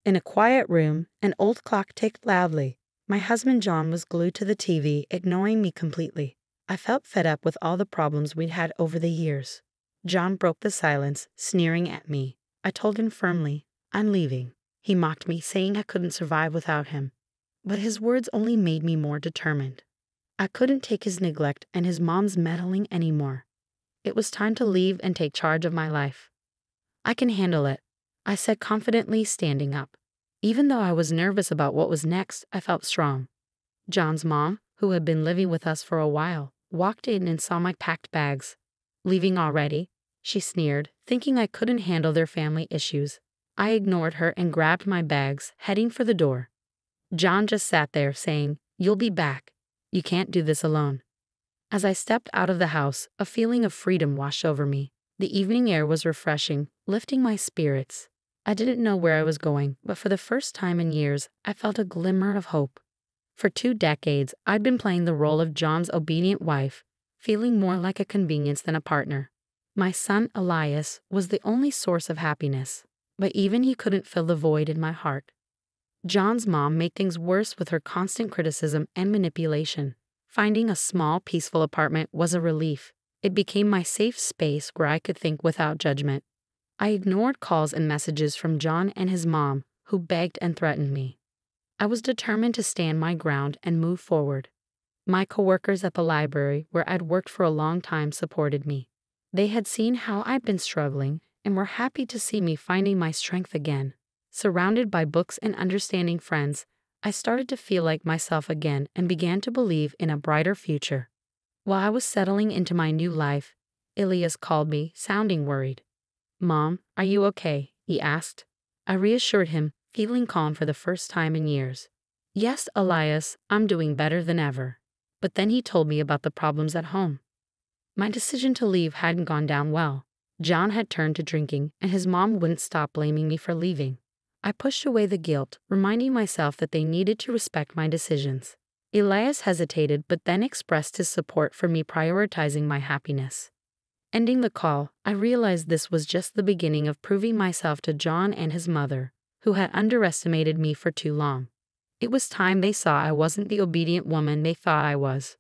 In a quiet room, an old clock ticked loudly. My husband John was glued to the TV, ignoring me completely. I felt fed up with all the problems we'd had over the years. John broke the silence, sneering at me. I told him firmly, "I'm leaving." He mocked me, saying I couldn't survive without him. But his words only made me more determined. I couldn't take his neglect and his mom's meddling anymore. It was time to leave and take charge of my life. "I can handle it," I said confidently, standing up. Even though I was nervous about what was next, I felt strong. John's mom, who had been living with us for a while, walked in and saw my packed bags. "Leaving already?" she sneered, thinking I couldn't handle their family issues. I ignored her and grabbed my bags, heading for the door. John just sat there, saying, "You'll be back. You can't do this alone." As I stepped out of the house, a feeling of freedom washed over me. The evening air was refreshing, lifting my spirits. I didn't know where I was going, but for the first time in years, I felt a glimmer of hope. For 2 decades, I'd been playing the role of John's obedient wife, feeling more like a convenience than a partner. My son, Elias, was the only source of happiness, but even he couldn't fill the void in my heart. John's mom made things worse with her constant criticism and manipulation. Finding a small, peaceful apartment was a relief. It became my safe space where I could think without judgment. I ignored calls and messages from John and his mom, who begged and threatened me. I was determined to stand my ground and move forward. My coworkers at the library, where I'd worked for a long time, supported me. They had seen how I'd been struggling and were happy to see me finding my strength again. Surrounded by books and understanding friends, I started to feel like myself again and began to believe in a brighter future. While I was settling into my new life, Elias called me, sounding worried. "Mom, are you okay?" he asked. I reassured him, feeling calm for the first time in years. "Yes, Elias, I'm doing better than ever." But then he told me about the problems at home. My decision to leave hadn't gone down well. John had turned to drinking, and his mom wouldn't stop blaming me for leaving. I pushed away the guilt, reminding myself that they needed to respect my decisions. Elias hesitated but then expressed his support for me prioritizing my happiness. Ending the call, I realized this was just the beginning of proving myself to John and his mother, who had underestimated me for too long. It was time they saw I wasn't the obedient woman they thought I was.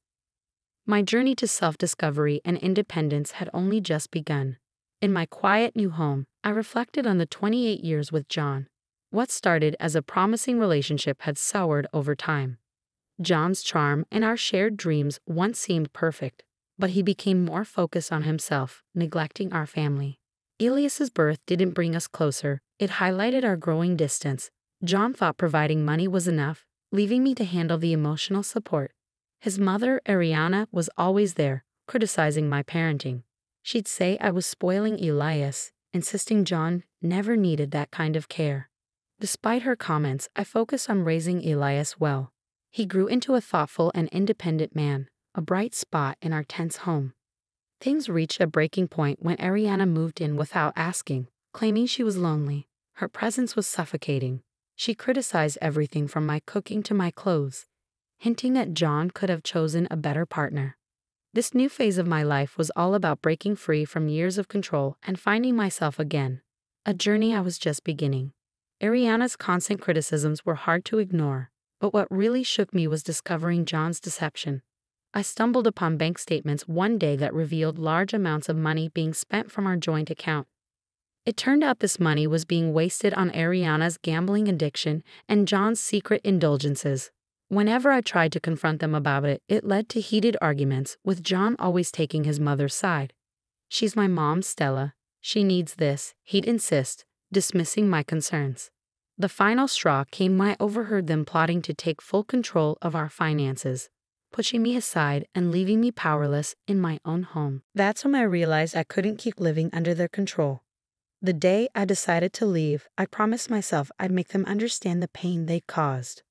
My journey to self-discovery and independence had only just begun. In my quiet new home, I reflected on the 28 years with John. What started as a promising relationship had soured over time. John's charm and our shared dreams once seemed perfect, but he became more focused on himself, neglecting our family. Elias's birth didn't bring us closer, it highlighted our growing distance. John thought providing money was enough, leaving me to handle the emotional support. His mother, Ariana, was always there, criticizing my parenting. She'd say I was spoiling Elias, insisting John never needed that kind of care. Despite her comments, I focused on raising Elias well. He grew into a thoughtful and independent man, a bright spot in our tense home. Things reached a breaking point when Ariana moved in without asking, claiming she was lonely. Her presence was suffocating. She criticized everything from my cooking to my clothes, hinting that John could have chosen a better partner. This new phase of my life was all about breaking free from years of control and finding myself again, a journey I was just beginning. Ariana's constant criticisms were hard to ignore, but what really shook me was discovering John's deception. I stumbled upon bank statements one day that revealed large amounts of money being spent from our joint account. It turned out this money was being wasted on Ariana's gambling addiction and John's secret indulgences. Whenever I tried to confront them about it, it led to heated arguments, with John always taking his mother's side. "She's my mom, Stella. She needs this," he'd insist, dismissing my concerns. The final straw came when I overheard them plotting to take full control of our finances, pushing me aside and leaving me powerless in my own home. That's when I realized I couldn't keep living under their control. The day I decided to leave, I promised myself I'd make them understand the pain they caused.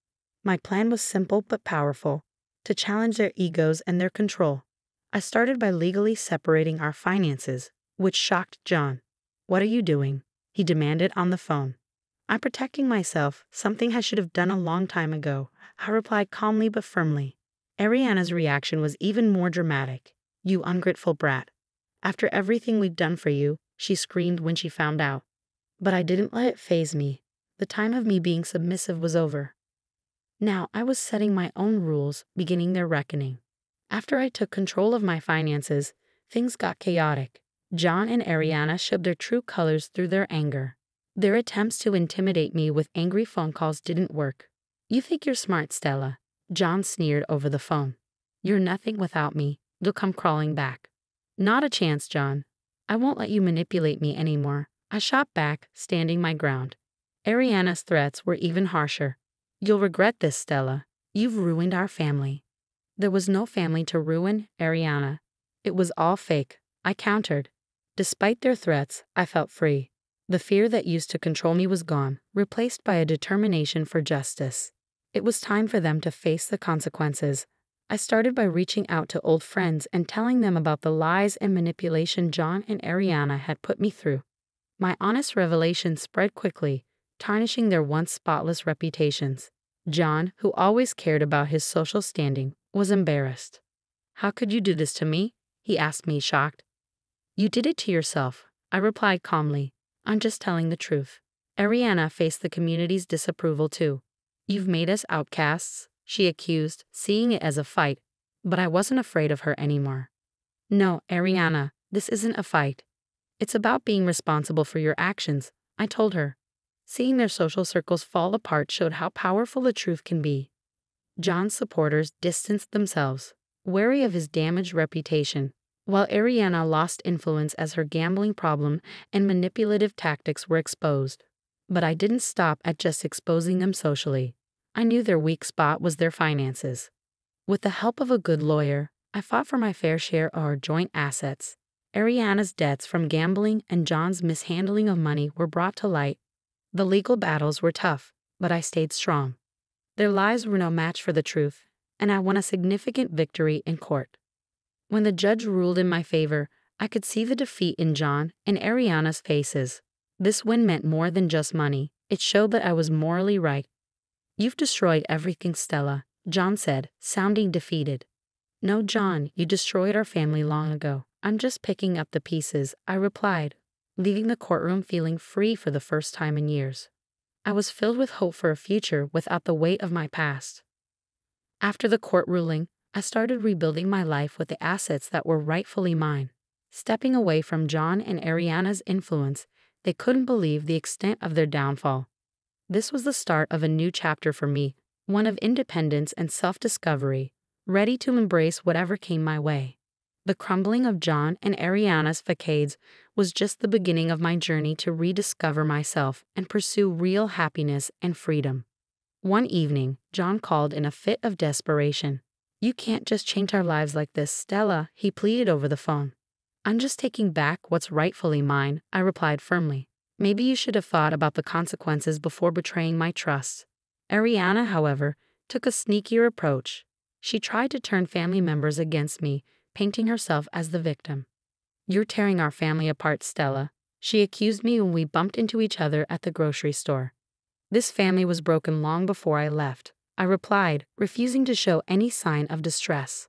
My plan was simple but powerful, to challenge their egos and their control. I started by legally separating our finances, which shocked John. "What are you doing?" he demanded on the phone. "I'm protecting myself, something I should have done a long time ago," I replied calmly but firmly. Ariana's reaction was even more dramatic. "You ungrateful brat. After everything we've done for you," she screamed when she found out. But I didn't let it faze me. The time of me being submissive was over. Now I was setting my own rules, beginning their reckoning. After I took control of my finances, things got chaotic. John and Ariana showed their true colors through their anger. Their attempts to intimidate me with angry phone calls didn't work. "You think you're smart, Stella," John sneered over the phone. "You're nothing without me. You'll come crawling back." "Not a chance, John. I won't let you manipulate me anymore," I shot back, standing my ground. Ariana's threats were even harsher. "You'll regret this, Stella. You've ruined our family." "There was no family to ruin, Ariana. It was all fake," I countered. Despite their threats, I felt free. The fear that used to control me was gone, replaced by a determination for justice. It was time for them to face the consequences. I started by reaching out to old friends and telling them about the lies and manipulation John and Ariana had put me through. My honest revelation spread quickly, tarnishing their once spotless reputations. John, who always cared about his social standing, was embarrassed. "How could you do this to me?" he asked me, shocked. "You did it to yourself," I replied calmly. "I'm just telling the truth." Ariana faced the community's disapproval too. "You've made us outcasts," she accused, seeing it as a fight. But I wasn't afraid of her anymore. "No, Ariana, this isn't a fight. It's about being responsible for your actions," I told her. Seeing their social circles fall apart showed how powerful the truth can be. John's supporters distanced themselves, wary of his damaged reputation, while Ariana lost influence as her gambling problem and manipulative tactics were exposed. But I didn't stop at just exposing them socially. I knew their weak spot was their finances. With the help of a good lawyer, I fought for my fair share of our joint assets. Ariana's debts from gambling and John's mishandling of money were brought to light. The legal battles were tough, but I stayed strong. Their lies were no match for the truth, and I won a significant victory in court. When the judge ruled in my favor, I could see the defeat in John and Ariana's faces. This win meant more than just money. It showed that I was morally right. "You've destroyed everything, Stella," John said, sounding defeated. "No, John, you destroyed our family long ago. I'm just picking up the pieces," I replied, leaving the courtroom feeling free for the first time in years. I was filled with hope for a future without the weight of my past. After the court ruling, I started rebuilding my life with the assets that were rightfully mine. Stepping away from John and Ariana's influence, they couldn't believe the extent of their downfall. This was the start of a new chapter for me, one of independence and self-discovery, ready to embrace whatever came my way. The crumbling of John and Ariana's facades was just the beginning of my journey to rediscover myself and pursue real happiness and freedom. One evening, John called in a fit of desperation. "You can't just change our lives like this, Stella," he pleaded over the phone. "I'm just taking back what's rightfully mine," I replied firmly. "Maybe you should have thought about the consequences before betraying my trust." Ariana, however, took a sneakier approach. She tried to turn family members against me, painting herself as the victim. "You're tearing our family apart, Stella," she accused me when we bumped into each other at the grocery store. "This family was broken long before I left," I replied, refusing to show any sign of distress.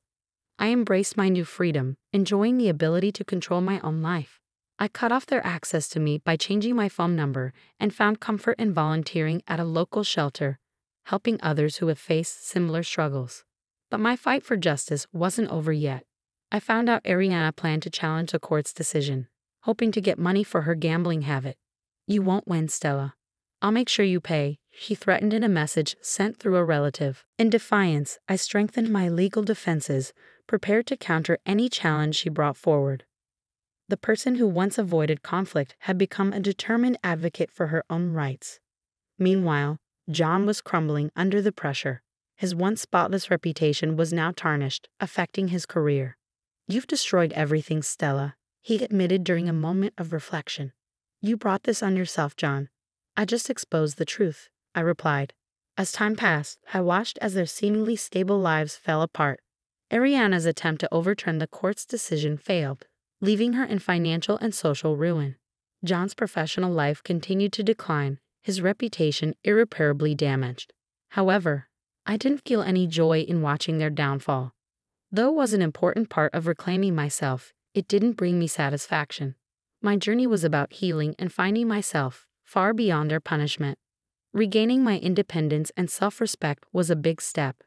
I embraced my new freedom, enjoying the ability to control my own life. I cut off their access to me by changing my phone number and found comfort in volunteering at a local shelter, helping others who have faced similar struggles. But my fight for justice wasn't over yet. I found out Ariana planned to challenge the court's decision, hoping to get money for her gambling habit. "You won't win, Stella. I'll make sure you pay," she threatened in a message sent through a relative. In defiance, I strengthened my legal defenses, prepared to counter any challenge she brought forward. The person who once avoided conflict had become a determined advocate for her own rights. Meanwhile, John was crumbling under the pressure. His once spotless reputation was now tarnished, affecting his career. "You've destroyed everything, Stella," he admitted during a moment of reflection. "You brought this on yourself, John." "I just exposed the truth," I replied. As time passed, I watched as their seemingly stable lives fell apart. Ariana's attempt to overturn the court's decision failed, leaving her in financial and social ruin. John's professional life continued to decline, his reputation irreparably damaged. However, I didn't feel any joy in watching their downfall. Though it was an important part of reclaiming myself, it didn't bring me satisfaction. My journey was about healing and finding myself, far beyond their punishment. Regaining my independence and self-respect was a big step.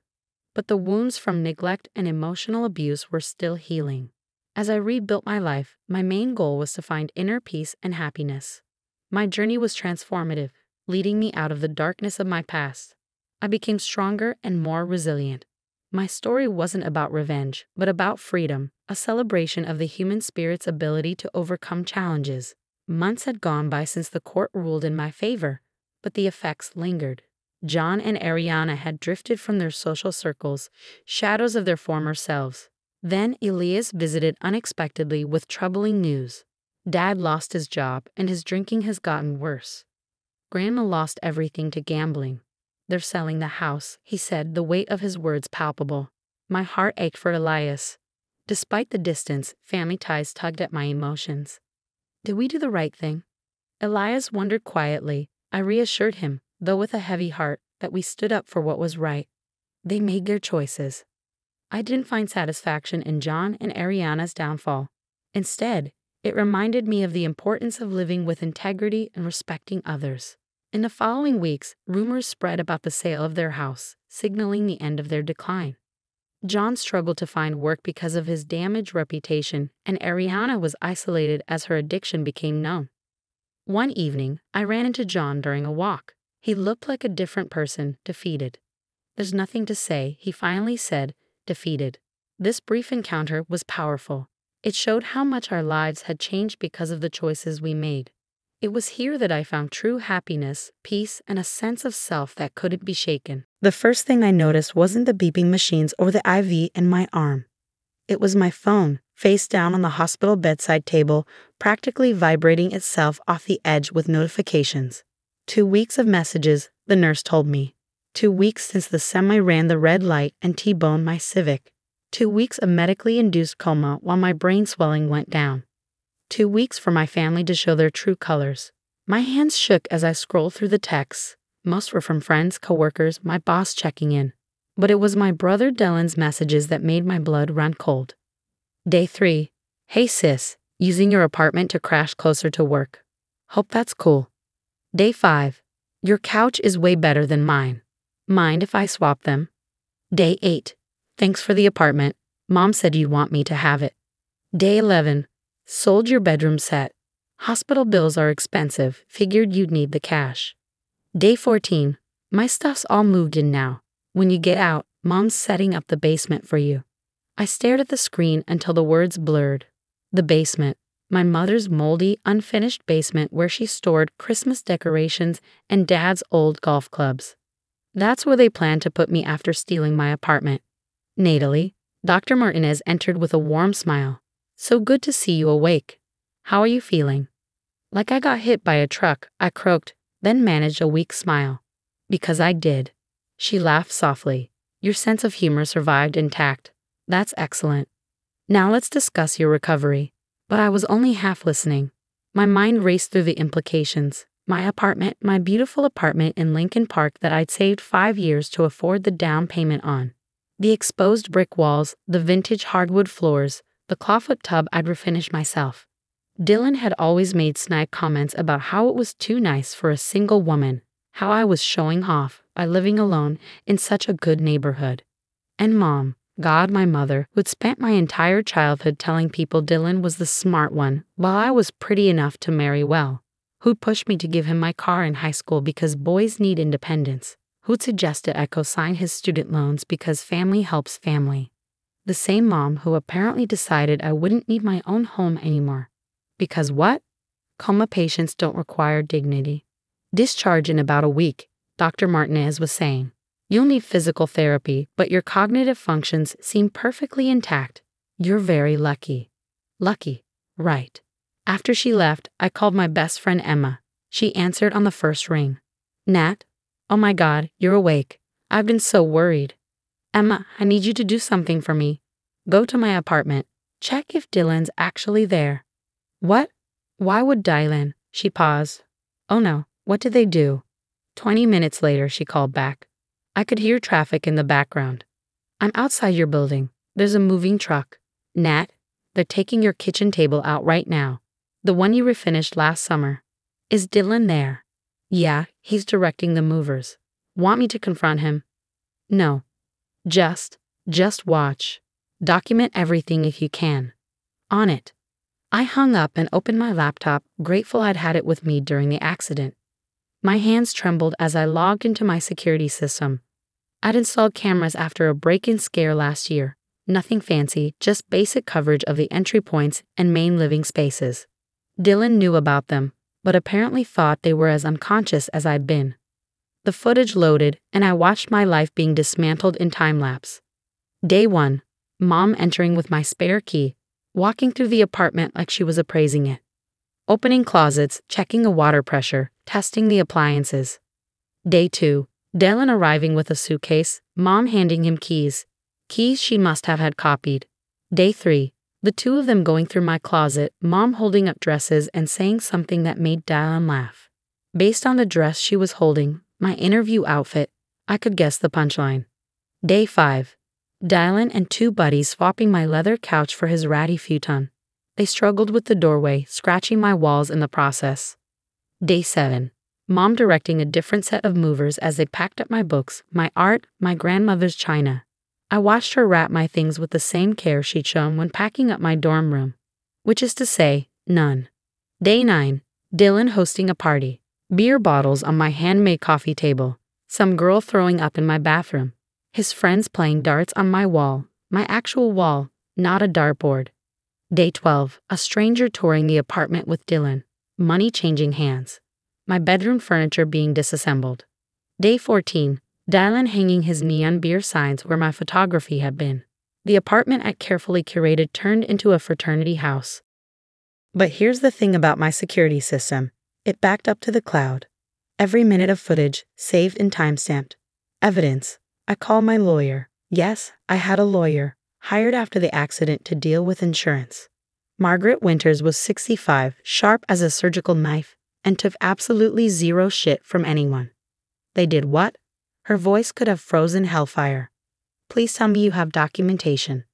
But the wounds from neglect and emotional abuse were still healing. As I rebuilt my life, my main goal was to find inner peace and happiness. My journey was transformative, leading me out of the darkness of my past. I became stronger and more resilient. My story wasn't about revenge, but about freedom, a celebration of the human spirit's ability to overcome challenges. Months had gone by since the court ruled in my favor, but the effects lingered. John and Ariana had drifted from their social circles, shadows of their former selves. Then Elias visited unexpectedly with troubling news. Dad lost his job and his drinking has gotten worse. Grandma lost everything to gambling. They're selling the house, he said, the weight of his words palpable. My heart ached for Elias. Despite the distance, family ties tugged at my emotions. Did we do the right thing? Elias wondered quietly. I reassured him, though with a heavy heart, that we stood up for what was right. They made their choices. I didn't find satisfaction in John and Ariana's downfall. Instead, it reminded me of the importance of living with integrity and respecting others. In the following weeks, rumors spread about the sale of their house, signaling the end of their decline. John struggled to find work because of his damaged reputation, and Ariana was isolated as her addiction became known. One evening, I ran into John during a walk. He looked like a different person, defeated. There's nothing to say, he finally said, defeated. This brief encounter was powerful. It showed how much our lives had changed because of the choices we made. It was here that I found true happiness, peace, and a sense of self that couldn't be shaken. The first thing I noticed wasn't the beeping machines or the IV in my arm. It was my phone, face down on the hospital bedside table, practically vibrating itself off the edge with notifications. 2 weeks of messages, the nurse told me. 2 weeks since the semi ran the red light and T-boned my Civic. 2 weeks of medically induced coma while my brain swelling went down. 2 weeks for my family to show their true colors. My hands shook as I scrolled through the texts. Most were from friends, coworkers, my boss checking in. But it was my brother Dylan's messages that made my blood run cold. Day 3. Hey sis, using your apartment to crash closer to work. Hope that's cool. Day 5. Your couch is way better than mine. Mind if I swap them? Day 8. Thanks for the apartment. Mom said you'd want me to have it. Day 11. Sold your bedroom set. Hospital bills are expensive. Figured you'd need the cash. Day 14. My stuff's all moved in now. When you get out, Mom's setting up the basement for you. I stared at the screen until the words blurred. The basement. My mother's moldy, unfinished basement where she stored Christmas decorations and Dad's old golf clubs. That's where they planned to put me after stealing my apartment. Natally, Dr. Martinez entered with a warm smile. So good to see you awake. How are you feeling? Like I got hit by a truck, I croaked, then managed a weak smile. Because I did. She laughed softly. Your sense of humor survived intact. That's excellent. Now let's discuss your recovery. But I was only half listening. My mind raced through the implications. My apartment, my beautiful apartment in Lincoln Park that I'd saved 5 years to afford the down payment on. The exposed brick walls, the vintage hardwood floors, the clawfoot tub I'd refinished myself. Dylan had always made snide comments about how it was too nice for a single woman, how I was showing off by living alone in such a good neighborhood. And Mom, God, my mother, who'd spent my entire childhood telling people Dylan was the smart one while I was pretty enough to marry well, who'd pushed me to give him my car in high school because boys need independence, who'd suggested I co-sign his student loans because family helps family. The same mom who apparently decided I wouldn't need my own home anymore. Because what? Coma patients don't require dignity. Discharge in about a week, Dr. Martinez was saying. You'll need physical therapy, but your cognitive functions seem perfectly intact. You're very lucky. Lucky, right. After she left, I called my best friend Emma. She answered on the first ring. Nat? Oh my God, you're awake. I've been so worried. Emma, I need you to do something for me. Go to my apartment. Check if Dylan's actually there. What? Why would Dylan? She paused. Oh no, what did they do? 20 minutes later, she called back. I could hear traffic in the background. I'm outside your building. There's a moving truck. Nat, they're taking your kitchen table out right now. The one you refinished last summer. Is Dylan there? Yeah, He's directing the movers. Want me to confront him? No. Just watch. Document everything if you can. On it. I hung up and opened my laptop, grateful I'd had it with me during the accident. My hands trembled as I logged into my security system. I'd installed cameras after a break-in scare last year. Nothing fancy, just basic coverage of the entry points and main living spaces. Dylan knew about them, but apparently thought they were as unconscious as I'd been. The footage loaded, and I watched my life being dismantled in time-lapse. Day 1. Mom entering with my spare key, walking through the apartment like she was appraising it. Opening closets, checking the water pressure, testing the appliances. Day 2. Dylan arriving with a suitcase, Mom handing him keys. Keys she must have had copied. Day 3. The two of them going through my closet, Mom holding up dresses and saying something that made Dylan laugh. Based on the dress she was holding, my interview outfit, I could guess the punchline. Day 5. Dylan and two buddies swapping my leather couch for his ratty futon. They struggled with the doorway, scratching my walls in the process. Day 7. Mom directing a different set of movers as they packed up my books, my art, my grandmother's china. I watched her wrap my things with the same care she'd shown when packing up my dorm room. Which is to say, none. Day 9. Dylan hosting a party. Beer bottles on my handmade coffee table. Some girl throwing up in my bathroom. His friends playing darts on my wall. My actual wall, not a dartboard. Day 12. A stranger touring the apartment with Dylan. Money changing hands. My bedroom furniture being disassembled. Day 14. Dylan hanging his neon beer signs where my photography had been. The apartment I carefully curated turned into a fraternity house. But here's the thing about my security system. It backed up to the cloud. Every minute of footage, saved and timestamped. Evidence. I called my lawyer. Yes, I had a lawyer, hired after the accident to deal with insurance. Margaret Winters was 65, sharp as a surgical knife, and took absolutely zero shit from anyone. They did what? Her voice could have frozen hellfire. Please tell me you have documentation.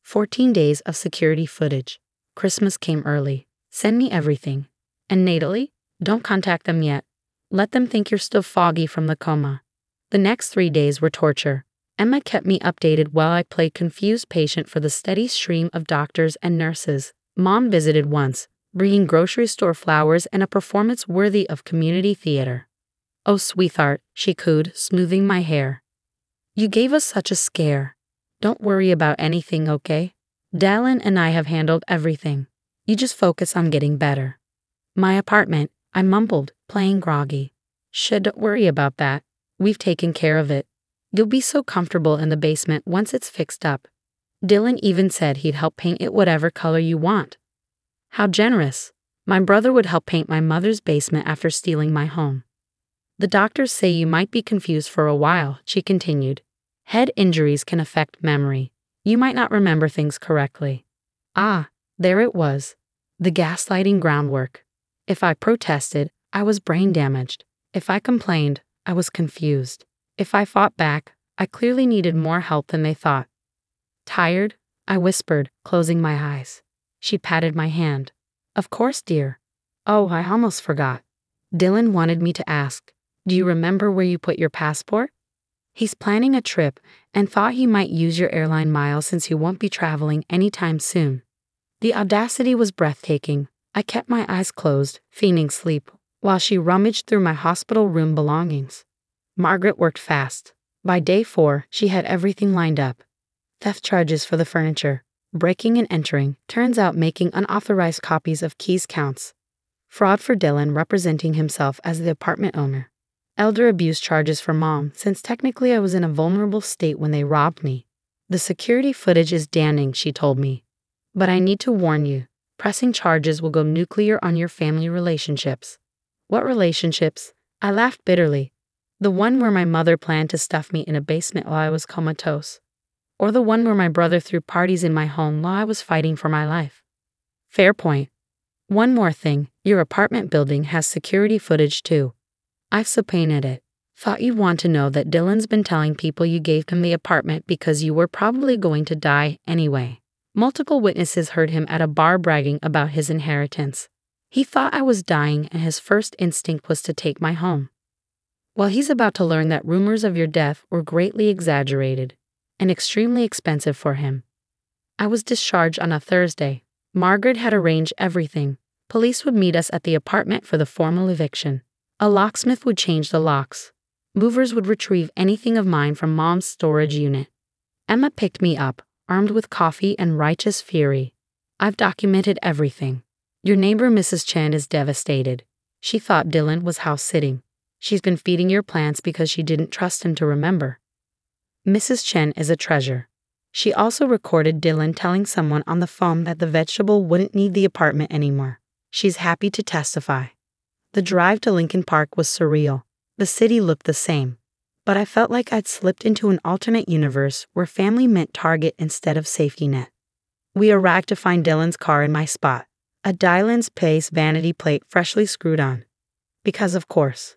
14 days of security footage. Christmas came early. Send me everything. And Natalie? Don't contact them yet. Let them think you're still foggy from the coma. The next 3 days were torture. Emma kept me updated while I played confused patient for the steady stream of doctors and nurses. Mom visited once, bringing grocery store flowers and a performance worthy of community theater. Oh, sweetheart, she cooed, smoothing my hair. You gave us such a scare. Don't worry about anything, okay? Dylan and I have handled everything. You just focus on getting better. My apartment, I mumbled, playing groggy. Don't worry about that. We've taken care of it. You'll be so comfortable in the basement once it's fixed up. Dylan even said he'd help paint it whatever color you want. How generous. My brother would help paint my mother's basement after stealing my home. The doctors say you might be confused for a while, she continued. Head injuries can affect memory. You might not remember things correctly. Ah, there it was. The gaslighting groundwork. If I protested, I was brain damaged. If I complained, I was confused. If I fought back, I clearly needed more help than they thought. Tired? I whispered, closing my eyes. She patted my hand. Of course, dear. Oh, I almost forgot. Dylan wanted me to ask, do you remember where you put your passport? He's planning a trip and thought he might use your airline miles since he won't be traveling anytime soon. The audacity was breathtaking. I kept my eyes closed, feigning sleep, while she rummaged through my hospital room belongings. Margaret worked fast. By day 4, she had everything lined up. Theft charges for the furniture, breaking and entering, turns out making unauthorized copies of keys counts. Fraud for Dylan representing himself as the apartment owner. Elder abuse charges for Mom, since technically I was in a vulnerable state when they robbed me. The security footage is damning, she told me. But I need to warn you, pressing charges will go nuclear on your family relationships. What relationships? I laughed bitterly. The one where my mother planned to stuff me in a basement while I was comatose. Or the one where my brother threw parties in my home while I was fighting for my life. Fair point. One more thing, your apartment building has security footage too. I've subpoenaed it. Thought you'd want to know that Dylan's been telling people you gave him the apartment because you were probably going to die anyway. Multiple witnesses heard him at a bar bragging about his inheritance. He thought I was dying and his first instinct was to take my home. Well, he's about to learn that rumors of your death were greatly exaggerated and extremely expensive for him. I was discharged on a Thursday. Margaret had arranged everything. Police would meet us at the apartment for the formal eviction. A locksmith would change the locks. Movers would retrieve anything of mine from Mom's storage unit. Emma picked me up, armed with coffee and righteous fury. I've documented everything. Your neighbor Mrs. Chen is devastated. She thought Dylan was house-sitting. She's been feeding your plants because she didn't trust him to remember. Mrs. Chen is a treasure. She also recorded Dylan telling someone on the phone that the vegetable wouldn't need the apartment anymore. She's happy to testify. The drive to Lincoln Park was surreal. The city looked the same. But I felt like I'd slipped into an alternate universe where family meant target instead of safety net. We arrived to find Dylan's car in my spot, a Dylan's Pace vanity plate freshly screwed on. Because of course.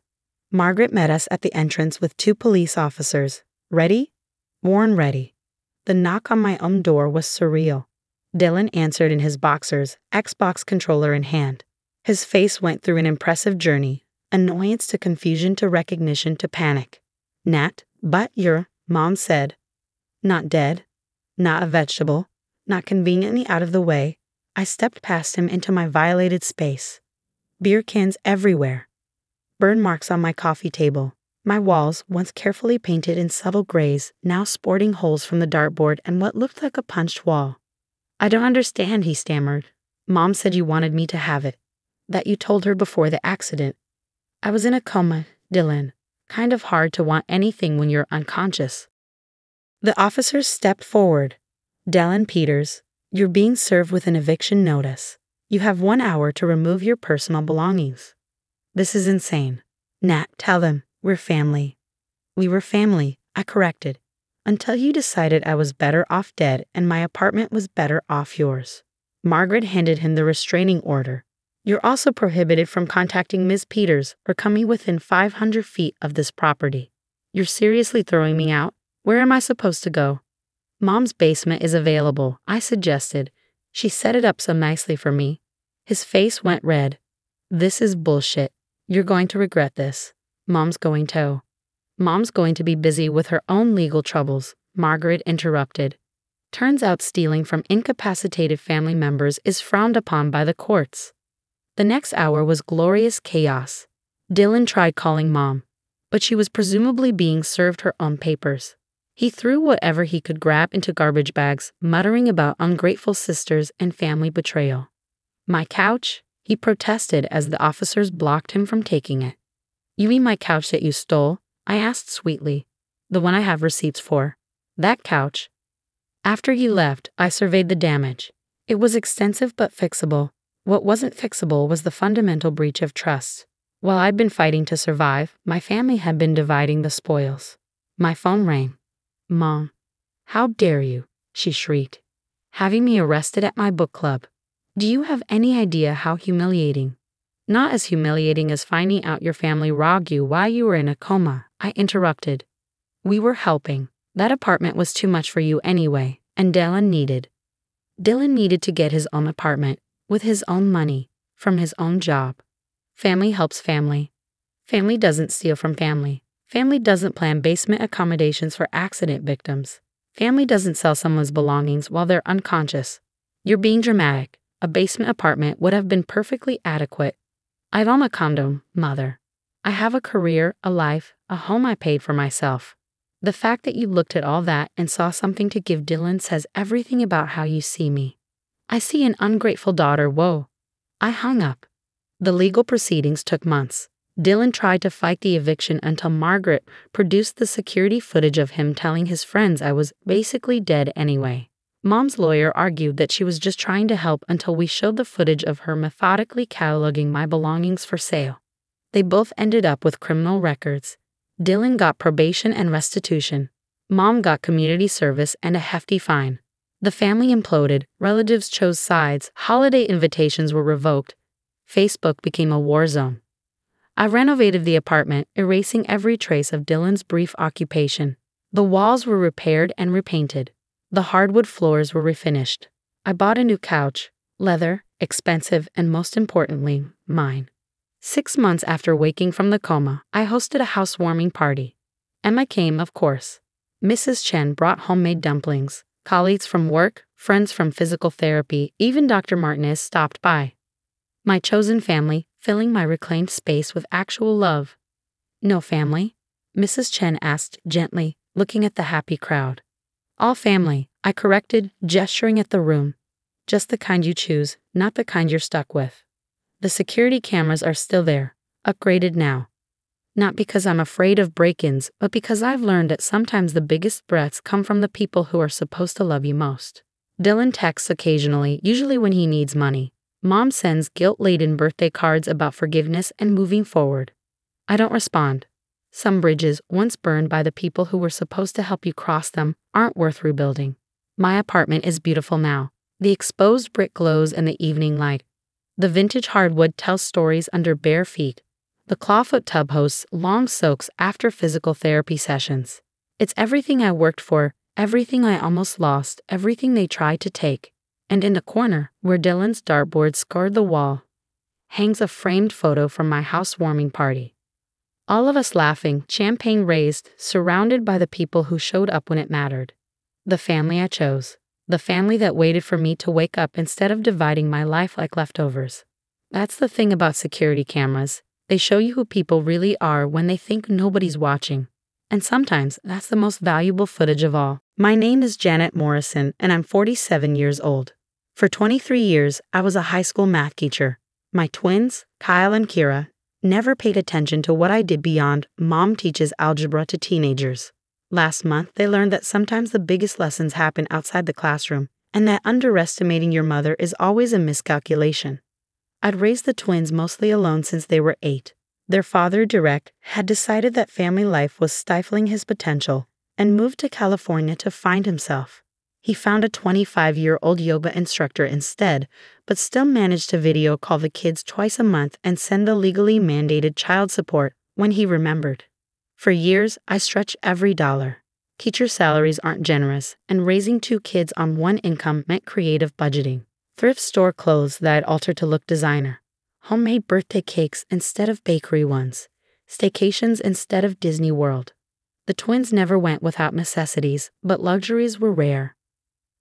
Margaret met us at the entrance with 2 police officers. Ready? Worn ready. The knock on my own door was surreal. Dylan answered in his boxers, Xbox controller in hand. His face went through an impressive journey, annoyance to confusion to recognition to panic. Nat, but you're, Mom said. Not dead. Not a vegetable. Not conveniently out of the way. I stepped past him into my violated space. Beer cans everywhere. Burn marks on my coffee table. My walls, once carefully painted in subtle grays, now sporting holes from the dartboard and what looked like a punched wall. I don't understand, he stammered. Mom said you wanted me to have it. That you told her before the accident. I was in a coma, Dylan. Kind of hard to want anything when you're unconscious. The officers stepped forward. Dylan Peters, you're being served with an eviction notice. You have 1 hour to remove your personal belongings. This is insane. Nat, tell them, we're family. We were family, I corrected. Until you decided I was better off dead and my apartment was better off yours. Margaret handed him the restraining order. You're also prohibited from contacting Ms. Peters or coming within 500 feet of this property. You're seriously throwing me out? Where am I supposed to go? Mom's basement is available, I suggested. She set it up so nicely for me. His face went red. This is bullshit. You're going to regret this. Mom's going to be busy with her own legal troubles, Margaret interrupted. Turns out stealing from incapacitated family members is frowned upon by the courts. The next hour was glorious chaos. Dylan tried calling Mom, but she was presumably being served her own papers. He threw whatever he could grab into garbage bags, muttering about ungrateful sisters and family betrayal. My couch? He protested as the officers blocked him from taking it. You mean my couch that you stole? I asked sweetly. The one I have receipts for. That couch. After he left, I surveyed the damage. It was extensive but fixable. What wasn't fixable was the fundamental breach of trust. While I'd been fighting to survive, my family had been dividing the spoils. My phone rang. Mom. How dare you? She shrieked. Having me arrested at my book club. Do you have any idea how humiliating? Not as humiliating as finding out your family robbed you while you were in a coma, I interrupted. We were helping. That apartment was too much for you anyway, and Dylan needed to get his own apartment, with his own money, from his own job. Family helps family. Family doesn't steal from family. Family doesn't plan basement accommodations for accident victims. Family doesn't sell someone's belongings while they're unconscious. You're being dramatic. A basement apartment would have been perfectly adequate. I own a condo, Mother. I have a career, a life, a home I paid for myself. The fact that you looked at all that and saw something to give Dylan says everything about how you see me. I see an ungrateful daughter, whoa. I hung up. The legal proceedings took months. Dylan tried to fight the eviction until Margaret produced the security footage of him telling his friends I was basically dead anyway. Mom's lawyer argued that she was just trying to help until we showed the footage of her methodically cataloging my belongings for sale. They both ended up with criminal records. Dylan got probation and restitution. Mom got community service and a hefty fine. The family imploded, relatives chose sides, holiday invitations were revoked. Facebook became a war zone. I renovated the apartment, erasing every trace of Dylan's brief occupation. The walls were repaired and repainted. The hardwood floors were refinished. I bought a new couch, leather, expensive, and most importantly, mine. 6 months after waking from the coma, I hosted a housewarming party. Emma came, of course. Mrs. Chen brought homemade dumplings. Colleagues from work, friends from physical therapy, even Dr. Martinez stopped by. My chosen family, filling my reclaimed space with actual love. No family? Mrs. Chen asked gently, looking at the happy crowd. All family, I corrected, gesturing at the room. Just the kind you choose, not the kind you're stuck with. The security cameras are still there, upgraded now. Not because I'm afraid of break-ins, but because I've learned that sometimes the biggest threats come from the people who are supposed to love you most. Dylan texts occasionally, usually when he needs money. Mom sends guilt-laden birthday cards about forgiveness and moving forward. I don't respond. Some bridges, once burned by the people who were supposed to help you cross them, aren't worth rebuilding. My apartment is beautiful now. The exposed brick glows in the evening light. The vintage hardwood tells stories under bare feet. The clawfoot tub hosts long soaks after physical therapy sessions. It's everything I worked for, everything I almost lost, everything they tried to take. And in the corner, where Dylan's dartboard scarred the wall, hangs a framed photo from my housewarming party. All of us laughing, champagne raised, surrounded by the people who showed up when it mattered. The family I chose. The family that waited for me to wake up instead of dividing my life like leftovers. That's the thing about security cameras. They show you who people really are when they think nobody's watching. And sometimes that's the most valuable footage of all. My name is Janet Morrison, and I'm 47 years old. For 23 years, I was a high school math teacher. My twins, Kyle and Kira, never paid attention to what I did beyond mom teaches algebra to teenagers. Last month, they learned that sometimes the biggest lessons happen outside the classroom, and that underestimating your mother is always a miscalculation. I'd raised the twins mostly alone since they were 8. Their father, Direct, had decided that family life was stifling his potential and moved to California to find himself. He found a 25-year-old yoga instructor instead, but still managed to video call the kids twice a month and send the legally mandated child support when he remembered. For years, I stretched every dollar. Teacher salaries aren't generous, and raising 2 kids on one income meant creative budgeting. Thrift store clothes that I'd alter to look designer. Homemade birthday cakes instead of bakery ones. Staycations instead of Disney World. The twins never went without necessities, but luxuries were rare.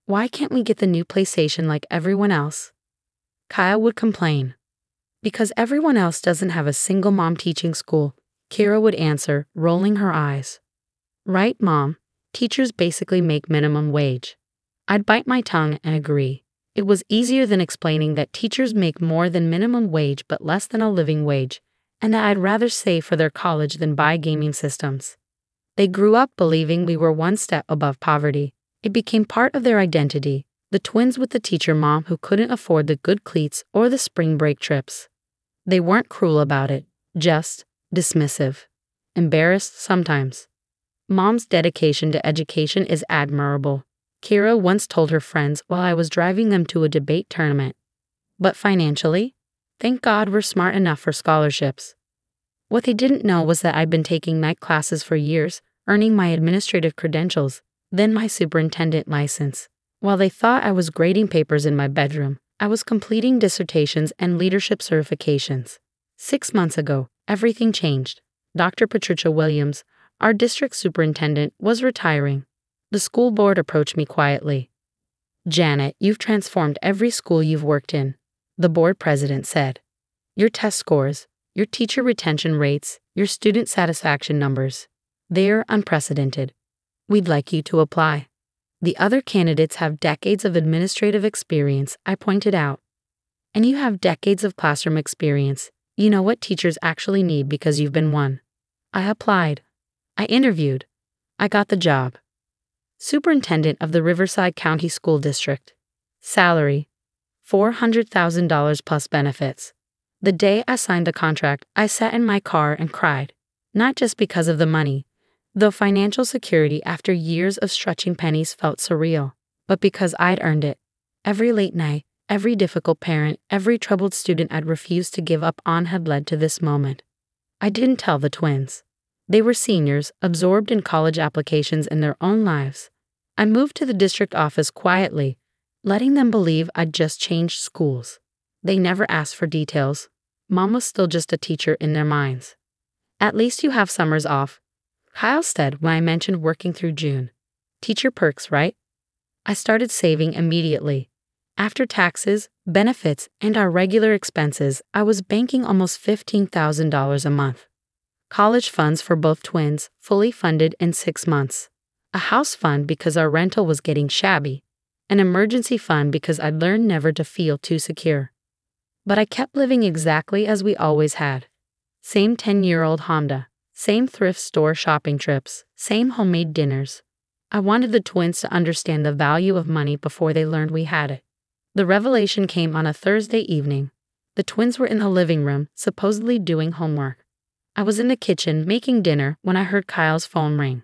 Why can't we get the new PlayStation like everyone else? Kyle would complain. Because everyone else doesn't have a single mom teaching school, Kira would answer, rolling her eyes. Right, Mom. Teachers basically make minimum wage. I'd bite my tongue and agree. It was easier than explaining that teachers make more than minimum wage but less than a living wage, and that I'd rather save for their college than buy gaming systems. They grew up believing we were one step above poverty. It became part of their identity, the twins with the teacher mom who couldn't afford the good cleats or the spring break trips. They weren't cruel about it, just dismissive. Embarrassed sometimes. Mom's dedication to education is admirable, Kira once told her friends while I was driving them to a debate tournament. But financially? Thank God we're smart enough for scholarships. What they didn't know was that I'd been taking night classes for years, earning my administrative credentials, then my superintendent license. While they thought I was grading papers in my bedroom, I was completing dissertations and leadership certifications. 6 months ago, everything changed. Dr. Patricia Williams, our district superintendent, was retiring. The school board approached me quietly. Janet, you've transformed every school you've worked in, the board president said. Your test scores, your teacher retention rates, your student satisfaction numbers, they're unprecedented. We'd like you to apply. The other candidates have decades of administrative experience, I pointed out. And you have decades of classroom experience. You know what teachers actually need because you've been one. I applied. I interviewed. I got the job. Superintendent of the Riverside County School District. Salary, $400,000 plus benefits. The day I signed the contract, I sat in my car and cried. Not just because of the money, though financial security after years of stretching pennies felt surreal, but because I'd earned it. Every late night, every difficult parent, every troubled student I'd refused to give up on had led to this moment. I didn't tell the twins. They were seniors, absorbed in college applications in their own lives. I moved to the district office quietly, letting them believe I'd just changed schools. They never asked for details. Mom was still just a teacher in their minds. At least you have summers off, Kyle said when I mentioned working through June. Teacher perks, right? I started saving immediately. After taxes, benefits, and our regular expenses, I was banking almost $15,000 a month. College funds for both twins, fully funded in 6 months. A house fund because our rental was getting shabby. An emergency fund because I'd learned never to feel too secure. But I kept living exactly as we always had. Same 10-year-old Honda, same thrift store shopping trips, same homemade dinners. I wanted the twins to understand the value of money before they learned we had it. The revelation came on a Thursday evening. The twins were in the living room, supposedly doing homework. I was in the kitchen making dinner when I heard Kyle's phone ring.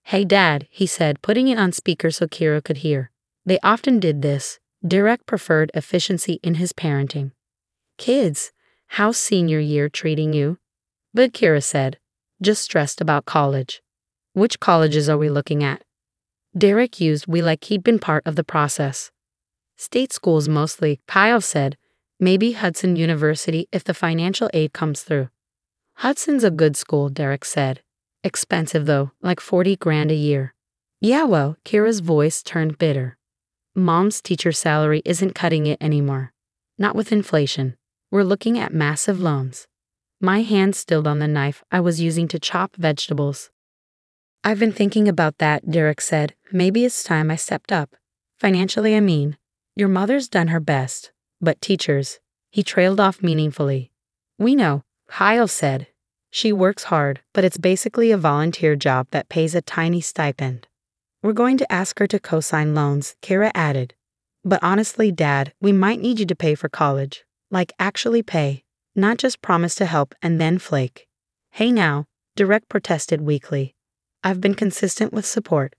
"Hey Dad," he said, putting it on speaker so Kira could hear. They often did this. Derek preferred efficiency in his parenting. "Kids, how's senior year treating you?" But Kira said, "Just stressed about college." "Which colleges are we looking at?" Derek used "we like he'd been part of the process." "State schools mostly," Kyle said. "Maybe Hudson University if the financial aid comes through." "Hudson's a good school," Derek said. "Expensive though, like 40 grand a year." "Yeah, well," Kira's voice turned bitter. "Mom's teacher salary isn't cutting it anymore. Not with inflation. We're looking at massive loans." My hand stilled on the knife I was using to chop vegetables. "I've been thinking about that," Derek said. "Maybe it's time I stepped up. Financially, I mean. Your mother's done her best. But teachers." He trailed off meaningfully. "We know," Kyle said. "She works hard, but it's basically a volunteer job that pays a tiny stipend." "We're going to ask her to co-sign loans," Kira added. "But honestly, Dad, we might need you to pay for college. Like actually pay. Not just promise to help and then flake." "Hey now," Derek protested weakly. "I've been consistent with support."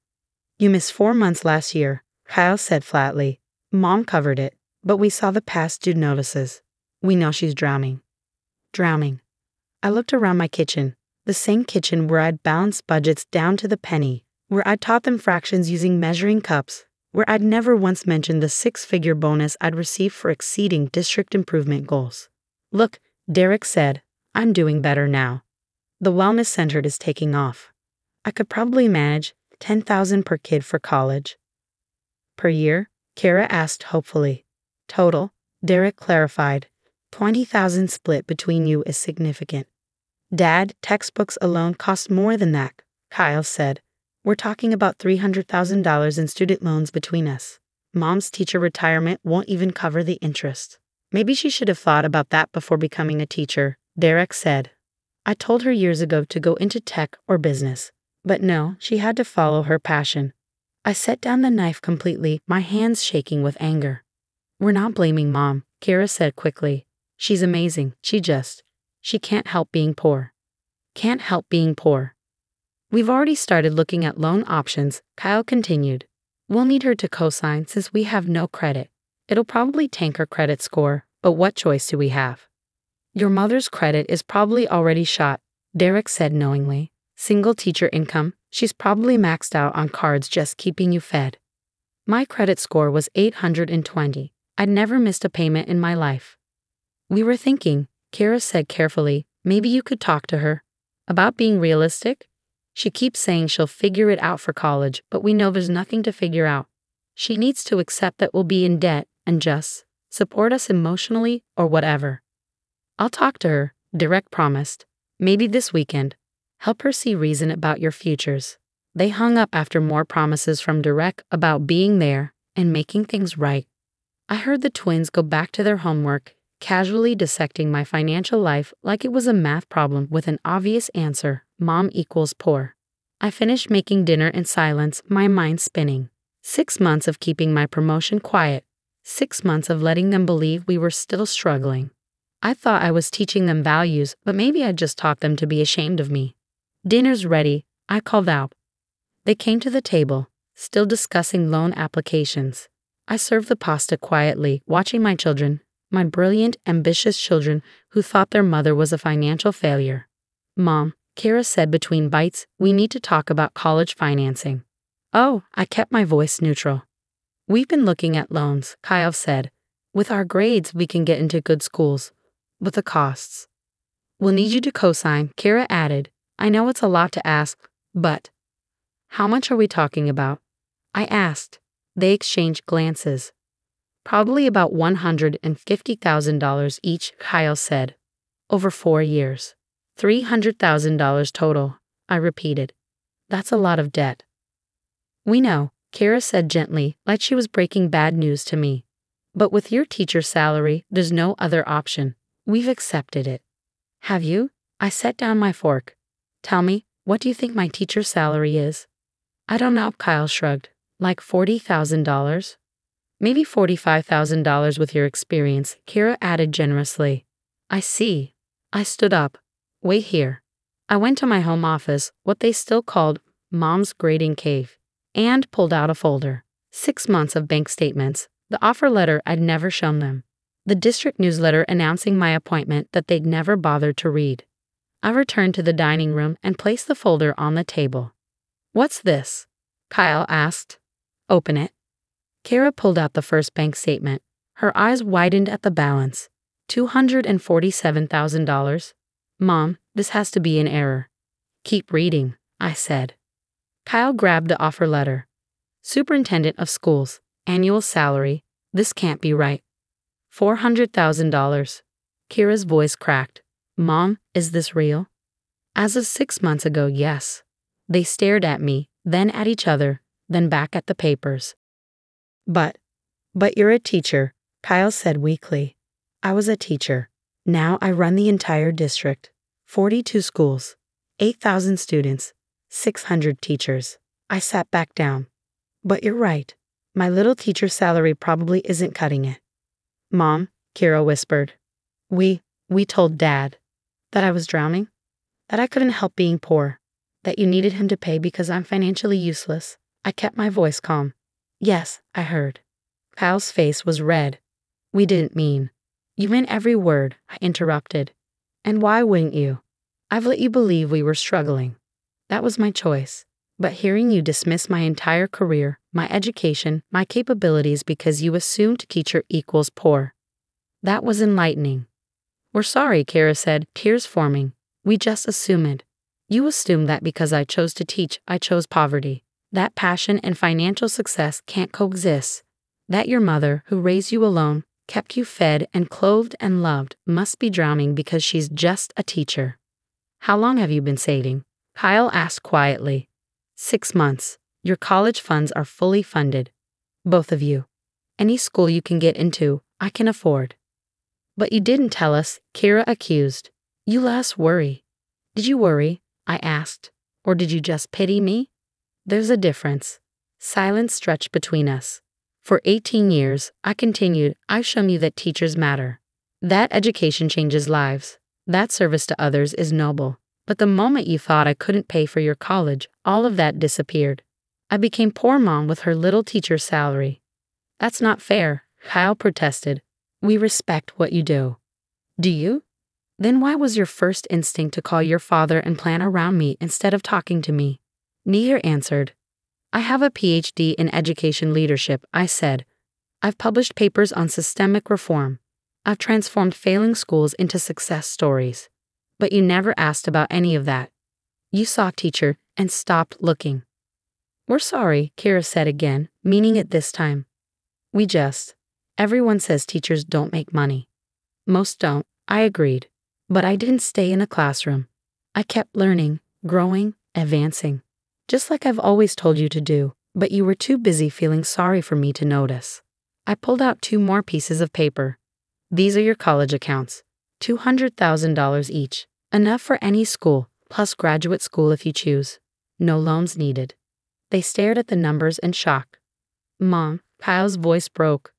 "You missed 4 months last year," Kyle said flatly. "Mom covered it, but we saw the past due notices. We know she's drowning." Drowning. I looked around my kitchen, the same kitchen where I'd balanced budgets down to the penny, where I'd taught them fractions using measuring cups, where I'd never once mentioned the 6-figure bonus I'd received for exceeding district improvement goals. "Look," Derek said, "I'm doing better now. The wellness center is taking off. I could probably manage $10,000 per kid for college." "Per year?" Kara asked hopefully. "Total," Derek clarified. $20,000 split between you is significant." "Dad, textbooks alone cost more than that," Kyle said. "We're talking about $300,000 in student loans between us. Mom's teacher retirement won't even cover the interest." "Maybe she should have thought about that before becoming a teacher," Derek said. "I told her years ago to go into tech or business. But no, she had to follow her passion." I set down the knife completely, my hands shaking with anger. "We're not blaming Mom," Kira said quickly. "She's amazing. She can't help being poor." "Can't help being poor." "We've already started looking at loan options," Kyle continued. "We'll need her to co-sign since we have no credit. It'll probably tank her credit score, but what choice do we have?" "Your mother's credit is probably already shot," Derek said knowingly. "Single teacher income, she's probably maxed out on cards just keeping you fed." My credit score was 820. I'd never missed a payment in my life. "We were thinking," Kira said carefully, "maybe you could talk to her. About being realistic? She keeps saying she'll figure it out for college, but we know there's nothing to figure out. She needs to accept that we'll be in debt and just support us emotionally or whatever." "I'll talk to her," Derek promised. "Maybe this weekend. Help her see reason about your futures." They hung up after more promises from Derek about being there and making things right. I heard the twins go back to their homework, casually dissecting my financial life like it was a math problem with an obvious answer: Mom equals poor. I finished making dinner in silence, my mind spinning. 6 months of keeping my promotion quiet. 6 months of letting them believe we were still struggling. I thought I was teaching them values, but maybe I'd just taught them to be ashamed of me. "Dinner's ready," I called out. They came to the table, still discussing loan applications. I served the pasta quietly, watching my children, my brilliant, ambitious children who thought their mother was a financial failure. "Mom," Kira said between bites, "we need to talk about college financing." "Oh," I kept my voice neutral. "We've been looking at loans," Kyle said. "With our grades, we can get into good schools. but the costs. We'll need you to co-sign, Kira added. I know it's a lot to ask, but how much are we talking about? I asked. They exchanged glances. Probably about $150,000 each, Kyle said. Over 4 years. $300,000 total, I repeated. That's a lot of debt. We know, Kara said gently, like she was breaking bad news to me. But with your teacher's salary, there's no other option. We've accepted it. Have you? I set down my fork. Tell me, what do you think my teacher's salary is? I don't know, Kyle shrugged. Like $40,000? Maybe $45,000 with your experience, Kira added generously. I see. I stood up. Wait here. I went to my home office, what they still called Mom's grading cave, and pulled out a folder. 6 months of bank statements, the offer letter I'd never shown them, the district newsletter announcing my appointment that they'd never bothered to read. I returned to the dining room and placed the folder on the table. What's this? Kyle asked. Open it. Kara pulled out the first bank statement. Her eyes widened at the balance. $247,000. Mom, this has to be an error. Keep reading, I said. Kyle grabbed the offer letter. Superintendent of Schools, annual salary. This can't be right. $400,000. Kira's voice cracked. Mom, is this real? As of 6 months ago, yes. They stared at me, then at each other, then back at the papers. But you're a teacher, Kyle said weakly. I was a teacher. Now I run the entire district. 42 schools, 8,000 students, 600 teachers. I sat back down. But you're right. My little teacher's salary probably isn't cutting it. Mom, Kira whispered. We told Dad that I was drowning, that I couldn't help being poor, that you needed him to pay because I'm financially useless. I kept my voice calm. Yes, I heard. Kyle's face was red. We didn't mean. You meant every word, I interrupted. And why wouldn't you? I've let you believe we were struggling. That was my choice. But hearing you dismiss my entire career, my education, my capabilities because you assumed teacher equals poor. That was enlightening. We're sorry, Kara said, tears forming. We just assumed. You assumed that because I chose to teach, I chose poverty. That passion and financial success can't coexist. That your mother, who raised you alone, kept you fed and clothed and loved, must be drowning because she's just a teacher. How long have you been saving? Kyle asked quietly. 6 months. Your college funds are fully funded. Both of you. Any school you can get into, I can afford. But you didn't tell us, Kira accused. You let us worry. Did you worry? I asked. Or did you just pity me? There's a difference. Silence stretched between us. For 18 years, I continued, I've shown you that teachers matter. That education changes lives. That service to others is noble. But the moment you thought I couldn't pay for your college, all of that disappeared. I became poor mom with her little teacher's salary. That's not fair, Kyle protested. We respect what you do. Do you? Then why was your first instinct to call your father and plan around me instead of talking to me? Neither answered. I have a PhD in education leadership, I said. I've published papers on systemic reform. I've transformed failing schools into success stories. But you never asked about any of that. You saw teacher and stopped looking. We're sorry, Kira said again, meaning it this time. Everyone says teachers don't make money. Most don't, I agreed. But I didn't stay in a classroom. I kept learning, growing, advancing. Just like I've always told you to do, but you were too busy feeling sorry for me to notice. I pulled out 2 more pieces of paper. These are your college accounts. $200,000 each. Enough for any school, plus graduate school if you choose. No loans needed. They stared at the numbers in shock. Mom, Kyle's voice broke.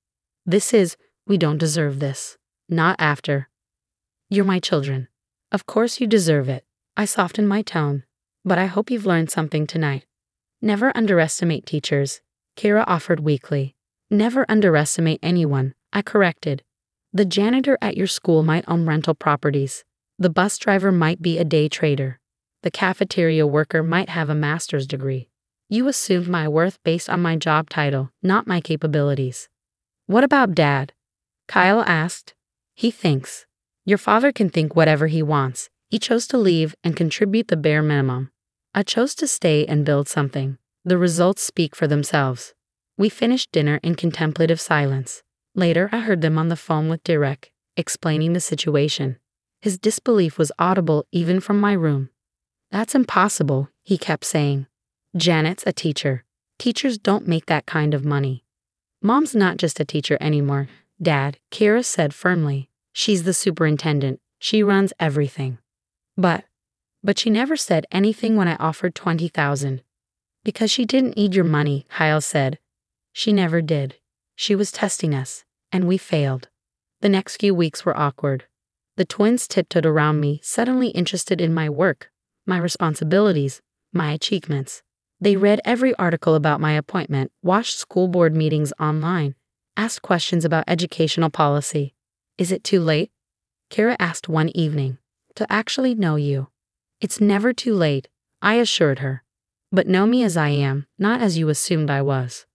We don't deserve this. Not after. You're my children. Of course you deserve it. I softened my tone. But I hope you've learned something tonight. Never underestimate teachers, Kira offered weakly. Never underestimate anyone, I corrected. The janitor at your school might own rental properties. The bus driver might be a day trader. The cafeteria worker might have a master's degree. You assumed my worth based on my job title, not my capabilities. What about Dad? Kyle asked. He thinks. Your father can think whatever he wants. He chose to leave and contribute the bare minimum. I chose to stay and build something. The results speak for themselves. We finished dinner in contemplative silence. Later, I heard them on the phone with Derek, explaining the situation. His disbelief was audible even from my room. That's impossible, he kept saying. Janet's a teacher. Teachers don't make that kind of money. Mom's not just a teacher anymore, Dad, Kira said firmly. She's the superintendent. She runs everything. But she never said anything when I offered $20,000. Because she didn't need your money, Kyle said. She never did. She was testing us, and we failed. The next few weeks were awkward. The twins tiptoed around me, suddenly interested in my work, my responsibilities, my achievements. They read every article about my appointment, watched school board meetings online, asked questions about educational policy. Is it too late? Kira asked one evening. To actually know you. It's never too late, I assured her. But know me as I am, not as you assumed I was.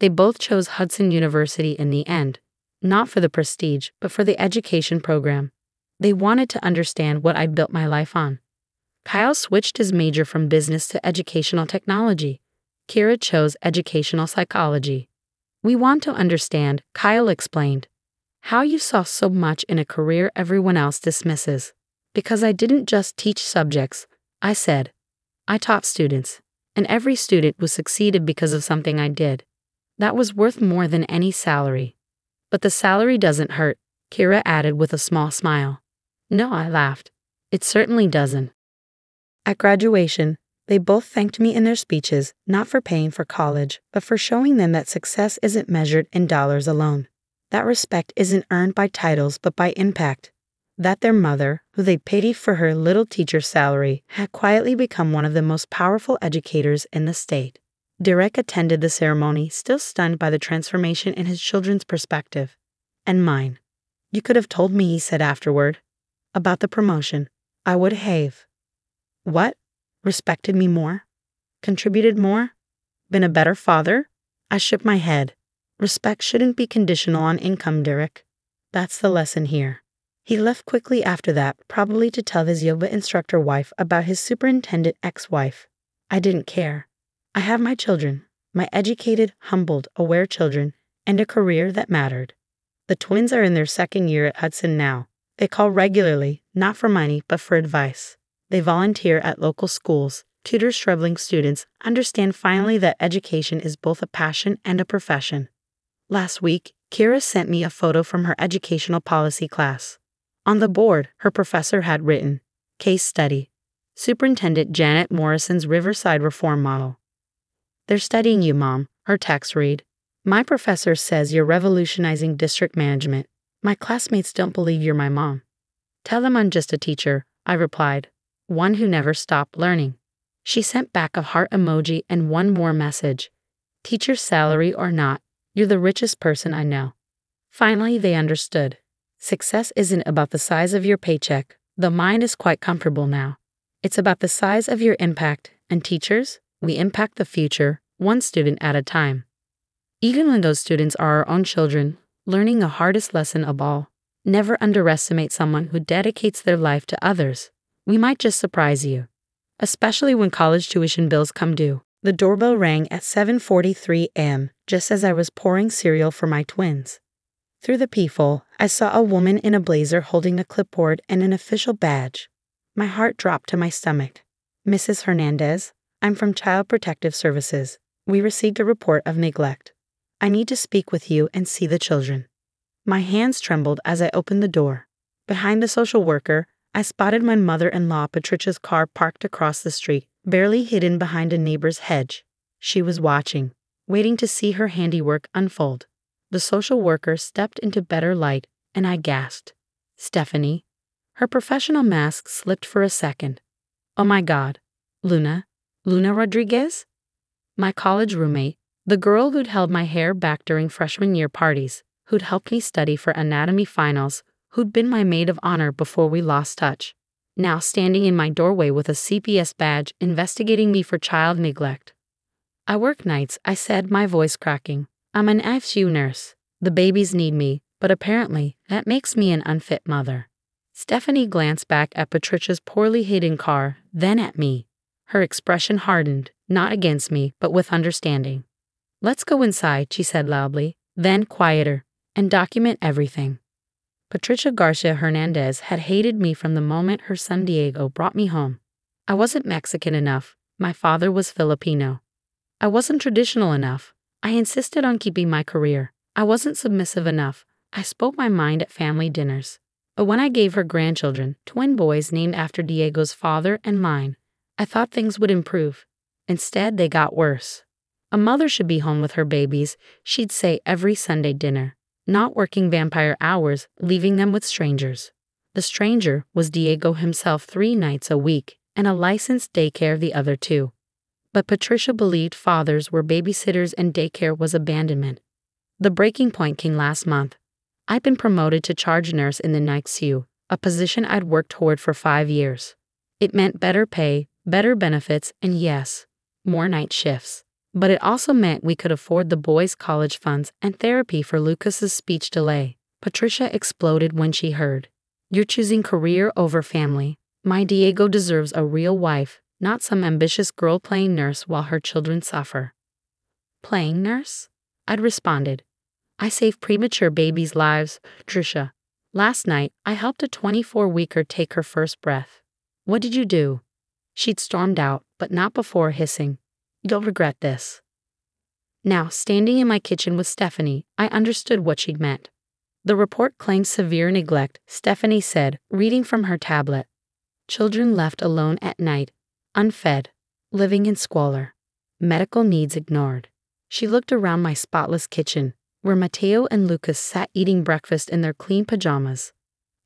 They both chose Hudson University in the end, not for the prestige, but for the education program. They wanted to understand what I built my life on. Kyle switched his major from business to educational technology. Kira chose educational psychology. We want to understand, Kyle explained, how you saw so much in a career everyone else dismisses. Because I didn't just teach subjects, I said. I taught students, and every student was succeeded because of something I did. That was worth more than any salary. But the salary doesn't hurt, Kira added with a small smile. No, I laughed. It certainly doesn't. At graduation, they both thanked me in their speeches, not for paying for college, but for showing them that success isn't measured in dollars alone. That respect isn't earned by titles but by impact. That their mother, who they pitied for her little teacher salary, had quietly become one of the most powerful educators in the state. Derek attended the ceremony, still stunned by the transformation in his children's perspective. And mine. You could have told me, he said afterward. About the promotion. I would have. What? Respected me more? Contributed more? Been a better father? I shook my head. Respect shouldn't be conditional on income, Derek. That's the lesson here. He left quickly after that, probably to tell his yoga instructor wife about his superintendent ex-wife. I didn't care. I have my children, my educated, humbled, aware children, and a career that mattered. The twins are in their second year at Hudson now. They call regularly, not for money, but for advice. They volunteer at local schools, tutor struggling students, understand finally that education is both a passion and a profession. Last week, Kira sent me a photo from her educational policy class. On the board, her professor had written, Case Study, Superintendent Janet Morrison's Riverside Reform Model. They're studying you, Mom, her text read. My professor says you're revolutionizing district management. My classmates don't believe you're my mom. Tell them I'm just a teacher, I replied, one who never stopped learning. She sent back a heart emoji and one more message. Teacher salary or not, you're the richest person I know. Finally, they understood. Success isn't about the size of your paycheck, though mine is quite comfortable now. It's about the size of your impact, and teachers, we impact the future, one student at a time. Even when those students are our own children, learning the hardest lesson of all, never underestimate someone who dedicates their life to others. We might just surprise you. Especially when college tuition bills come due. The doorbell rang at 7:43 a.m., just as I was pouring cereal for my twins. Through the peephole, I saw a woman in a blazer holding a clipboard and an official badge. My heart dropped to my stomach. Mrs. Hernandez, I'm from Child Protective Services. We received a report of neglect. I need to speak with you and see the children. My hands trembled as I opened the door. Behind the social worker, I spotted my mother-in-law Patricia's car parked across the street, barely hidden behind a neighbor's hedge. She was watching, waiting to see her handiwork unfold. The social worker stepped into better light, and I gasped. Stephanie. Her professional mask slipped for a second. Oh my God. Luna Rodriguez? My college roommate, the girl who'd held my hair back during freshman year parties, who'd helped me study for anatomy finals, who'd been my maid of honor before we lost touch. Now standing in my doorway with a CPS badge investigating me for child neglect. I work nights, I said, my voice cracking. I'm an ICU nurse. The babies need me, but apparently that makes me an unfit mother. Stephanie glanced back at Patricia's poorly hidden car, then at me. Her expression hardened, not against me, but with understanding. "Let's go inside," she said loudly, then quieter, "and document everything." Patricia Garcia Hernandez had hated me from the moment her son Diego brought me home. I wasn't Mexican enough. My father was Filipino. I wasn't traditional enough. I insisted on keeping my career. I wasn't submissive enough. I spoke my mind at family dinners. But when I gave her grandchildren, twin boys named after Diego's father and mine, I thought things would improve. Instead, they got worse. A mother should be home with her babies, she'd say every Sunday dinner, not working vampire hours, leaving them with strangers. The stranger was Diego himself 3 nights a week, and a licensed daycare the other 2. But Patricia believed fathers were babysitters and daycare was abandonment. The breaking point came last month. I'd been promoted to charge nurse in the NICU, a position I'd worked toward for 5 years. It meant better pay, better benefits, and yes, more night shifts. But it also meant we could afford the boys' college funds and therapy for Lucas's speech delay. Patricia exploded when she heard, "You're choosing career over family. My Diego deserves a real wife, not some ambitious girl playing nurse while her children suffer." "Playing nurse?" I'd responded. "I save premature babies' lives, Patricia. Last night, I helped a 24-weeker take her first breath." "What did you do?" She'd stormed out, but not before hissing, "You'll regret this." Now, standing in my kitchen with Stephanie, I understood what she'd meant. "The report claims severe neglect," Stephanie said, reading from her tablet. "Children left alone at night, unfed, living in squalor. Medical needs ignored." She looked around my spotless kitchen, where Mateo and Lucas sat eating breakfast in their clean pajamas.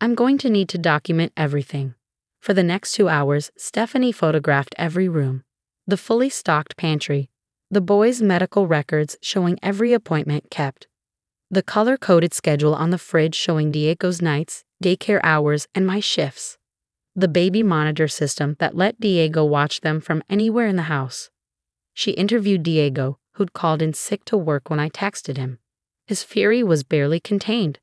"I'm going to need to document everything." For the next 2 hours, Stephanie photographed every room. The fully stocked pantry, the boys' medical records showing every appointment kept, the color-coded schedule on the fridge showing Diego's nights, daycare hours, and my shifts, the baby monitor system that let Diego watch them from anywhere in the house. She interviewed Diego, who'd called in sick to work when I texted him. His fury was barely contained.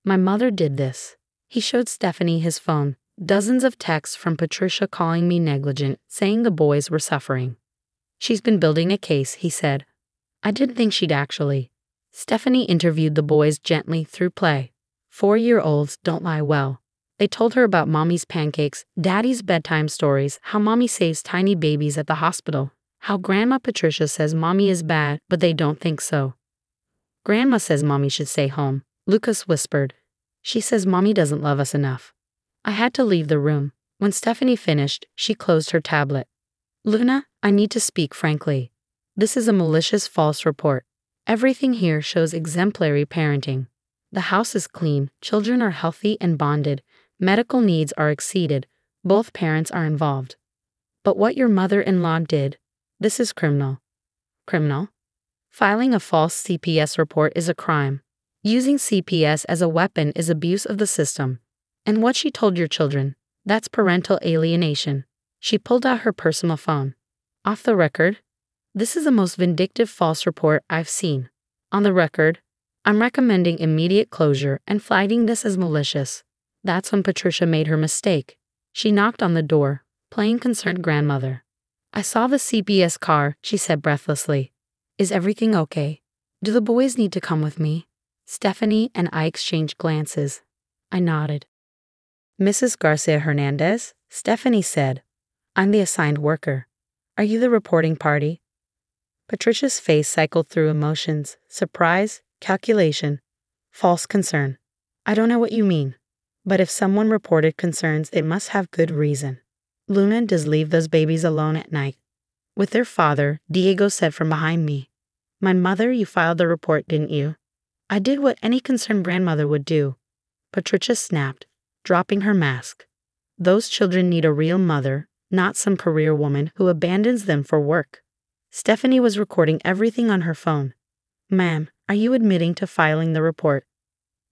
"My mother did this." He showed Stephanie his phone. Dozens of texts from Patricia calling me negligent, saying the boys were suffering. "She's been building a case," he said. I didn't think she'd actually. Stephanie interviewed the boys gently through play. 4-year-olds don't lie well. They told her about mommy's pancakes, daddy's bedtime stories, how mommy saves tiny babies at the hospital, how Grandma Patricia says mommy is bad, but they don't think so. "Grandma says mommy should stay home," Lucas whispered. "She says mommy doesn't love us enough." I had to leave the room. When Stephanie finished, she closed her tablet. "Luna, I need to speak frankly. This is a malicious false report. Everything here shows exemplary parenting. The house is clean, children are healthy and bonded, medical needs are exceeded, both parents are involved. But what your mother-in-law did, this is criminal." "Criminal?" "Filing a false CPS report is a crime. Using CPS as a weapon is abuse of the system. And what she told your children, that's parental alienation." She pulled out her personal phone. "Off the record, this is the most vindictive false report I've seen. On the record, I'm recommending immediate closure and flagging this as malicious." That's when Patricia made her mistake. She knocked on the door, playing concerned grandmother. "I saw the CPS car," she said breathlessly. "Is everything okay? Do the boys need to come with me?" Stephanie and I exchanged glances. I nodded. "Mrs. Garcia Hernandez," Stephanie said, "I'm the assigned worker. Are you the reporting party?" Patricia's face cycled through emotions: surprise, calculation, false concern. "I don't know what you mean. But if someone reported concerns, it must have good reason. Luna does leave those babies alone at night with their father," Diego said from behind me. "My mother, you filed the report, didn't you?" "I did what any concerned grandmother would do." Patricia snapped, dropping her mask. "Those children need a real mother, not some career woman who abandons them for work." Stephanie was recording everything on her phone. "Ma'am, are you admitting to filing the report?"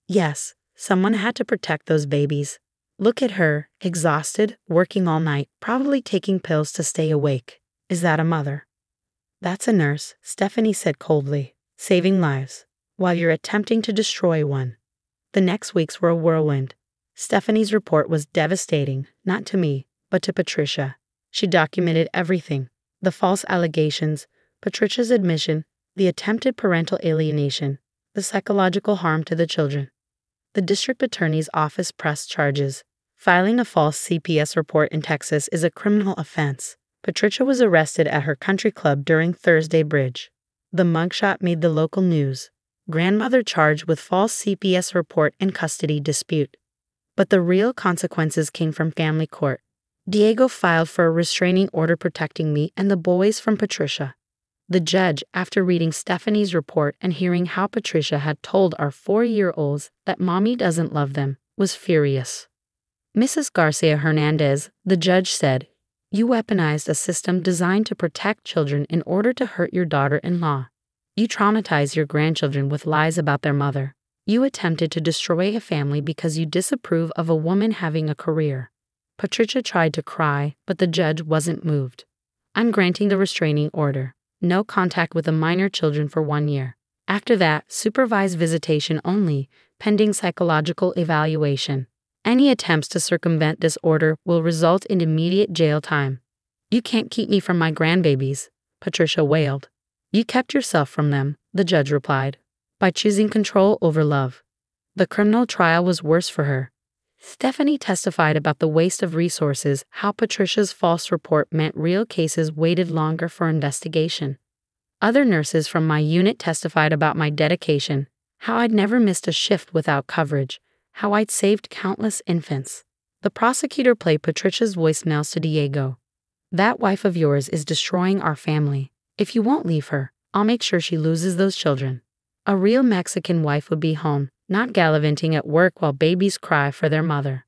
"Yes, someone had to protect those babies. Look at her, exhausted, working all night, probably taking pills to stay awake. Is that a mother?" "That's a nurse," Stephanie said coldly, "saving lives, while you're attempting to destroy one." The next weeks were a whirlwind. Stephanie's report was devastating, not to me, but to Patricia. She documented everything: the false allegations, Patricia's admission, the attempted parental alienation, the psychological harm to the children. The district attorney's office pressed charges. Filing a false CPS report in Texas is a criminal offense. Patricia was arrested at her country club during Thursday Bridge. The mugshot made the local news. Grandmother charged with false CPS report and custody dispute. But the real consequences came from family court. Diego filed for a restraining order protecting me and the boys from Patricia. The judge, after reading Stephanie's report and hearing how Patricia had told our 4-year-olds that mommy doesn't love them, was furious. Mrs. Garcia Hernandez, the judge said, "You weaponized a system designed to protect children in order to hurt your daughter-in-law. You traumatized your grandchildren with lies about their mother. You attempted to destroy a family because you disapprove of a woman having a career." Patricia tried to cry, but the judge wasn't moved. "I'm granting the restraining order. No contact with the minor children for 1 year. After that, supervised visitation only, pending psychological evaluation. Any attempts to circumvent this order will result in immediate jail time." "You can't keep me from my grandbabies," Patricia wailed. "You kept yourself from them," the judge replied, "by choosing control over love." The criminal trial was worse for her. Stephanie testified about the waste of resources, how Patricia's false report meant real cases waited longer for investigation. Other nurses from my unit testified about my dedication, how I'd never missed a shift without coverage, how I'd saved countless infants. The prosecutor played Patricia's voicemails to Diego. "That wife of yours is destroying our family. If you won't leave her, I'll make sure she loses those children. A real Mexican wife would be home, not gallivanting at work while babies cry for their mother."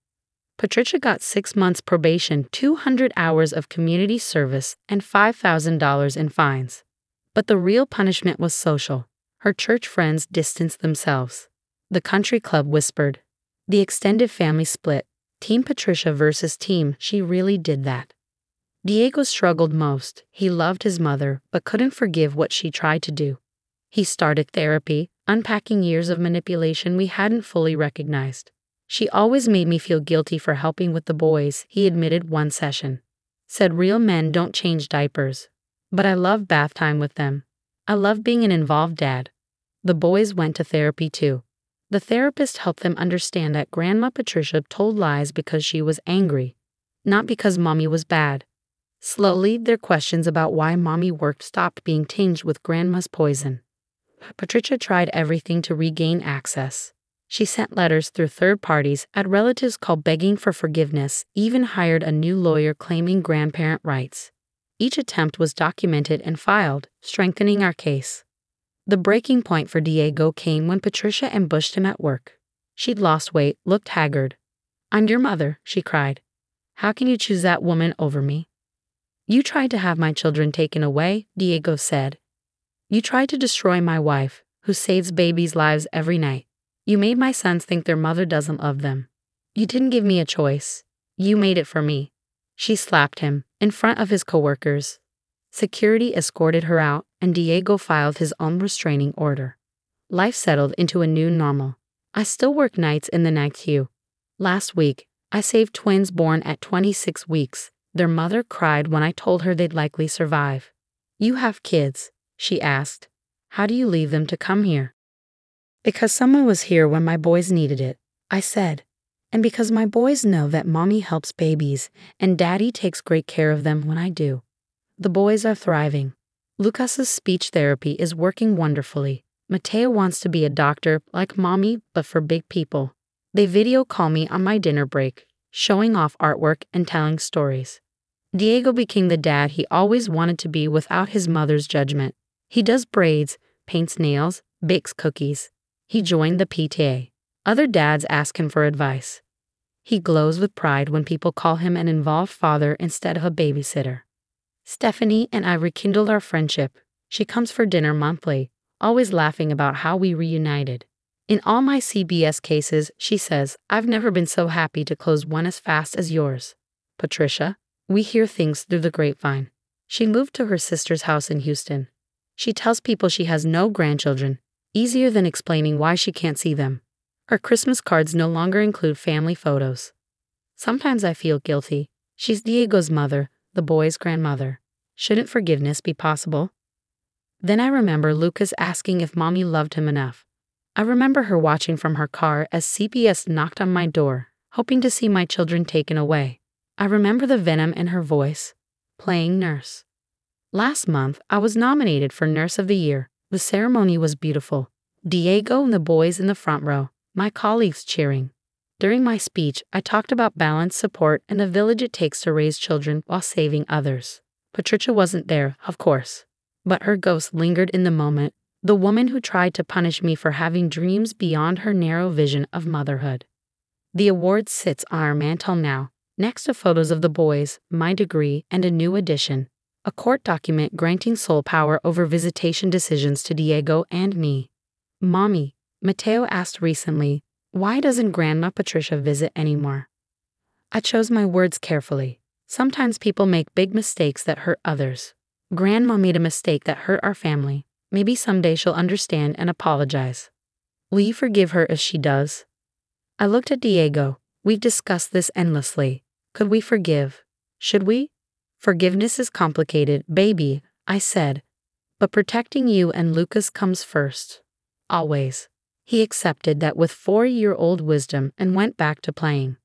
Patricia got 6 months probation, 200 hours of community service, and $5,000 in fines. But the real punishment was social. Her church friends distanced themselves. The country club whispered. The extended family split. Team Patricia versus team she really did that. Diego struggled most. He loved his mother, but couldn't forgive what she tried to do. He started therapy, unpacking years of manipulation we hadn't fully recognized. "She always made me feel guilty for helping with the boys," he admitted one session. Said real men don't change diapers. "But I love bath time with them. I love being an involved dad." The boys went to therapy too. The therapist helped them understand that Grandma Patricia told lies because she was angry, not because mommy was bad. Slowly, their questions about why mommy worked stopped being tinged with Grandma's poison. Patricia tried everything to regain access. She sent letters through third parties, had relatives call begging for forgiveness, even hired a new lawyer claiming grandparent rights. Each attempt was documented and filed, strengthening our case. The breaking point for Diego came when Patricia ambushed him at work. She'd lost weight, looked haggard. "I'm your mother," she cried. "How can you choose that woman over me?" "You tried to have my children taken away," Diego said. "You tried to destroy my wife, who saves babies' lives every night. You made my sons think their mother doesn't love them. You didn't give me a choice. You made it for me." She slapped him in front of his coworkers. Security escorted her out, and Diego filed his own restraining order. Life settled into a new normal. I still work nights in the night queue. Last week, I saved twins born at 26 weeks. Their mother cried when I told her they'd likely survive. "You have kids?" she asked. "How do you leave them to come here?" "Because someone was here when my boys needed it," I said. "And because my boys know that mommy helps babies and daddy takes great care of them when I do." The boys are thriving. Lucas's speech therapy is working wonderfully. Mateo wants to be a doctor like mommy, but for big people. They video call me on my dinner break, showing off artwork and telling stories. Diego became the dad he always wanted to be without his mother's judgment. He does braids, paints nails, bakes cookies. He joined the PTA. Other dads ask him for advice. He glows with pride when people call him an involved father instead of a babysitter. Stephanie and I rekindled our friendship. She comes for dinner monthly, always laughing about how we reunited. In all my CBS cases, she says, "I've never been so happy to close one as fast as yours." Patricia, we hear things through the grapevine. She moved to her sister's house in Houston. She tells people she has no grandchildren, easier than explaining why she can't see them. Her Christmas cards no longer include family photos. Sometimes I feel guilty. She's Diego's mother, the boy's grandmother. Shouldn't forgiveness be possible? Then I remember Lucas asking if mommy loved him enough. I remember her watching from her car as CPS knocked on my door, hoping to see my children taken away. I remember the venom in her voice, playing nurse. Last month, I was nominated for Nurse of the Year. The ceremony was beautiful. Diego and the boys in the front row, my colleagues cheering. During my speech, I talked about balance, support, and the village it takes to raise children while saving others. Patricia wasn't there, of course, but her ghost lingered in the moment, the woman who tried to punish me for having dreams beyond her narrow vision of motherhood. The award sits on our mantel now, next to photos of the boys, my degree, and a new addition. A court document granting sole power over visitation decisions to Diego and me. Mommy, Mateo asked recently, why doesn't Grandma Patricia visit anymore? I chose my words carefully. Sometimes people make big mistakes that hurt others. Grandma made a mistake that hurt our family. Maybe someday she'll understand and apologize. Will you forgive her if she does? I looked at Diego. We've discussed this endlessly. Could we forgive? Should we? Forgiveness is complicated, baby, I said. But protecting you and Lucas comes first. Always. He accepted that with 4-year-old wisdom and went back to playing.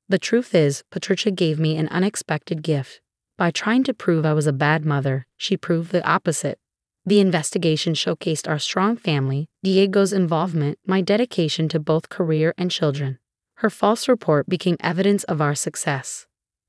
The truth is, Patricia gave me an unexpected gift. By trying to prove I was a bad mother, she proved the opposite. The investigation showcased our strong family, Diego's involvement, my dedication to both career and children. Her false report became evidence of our success.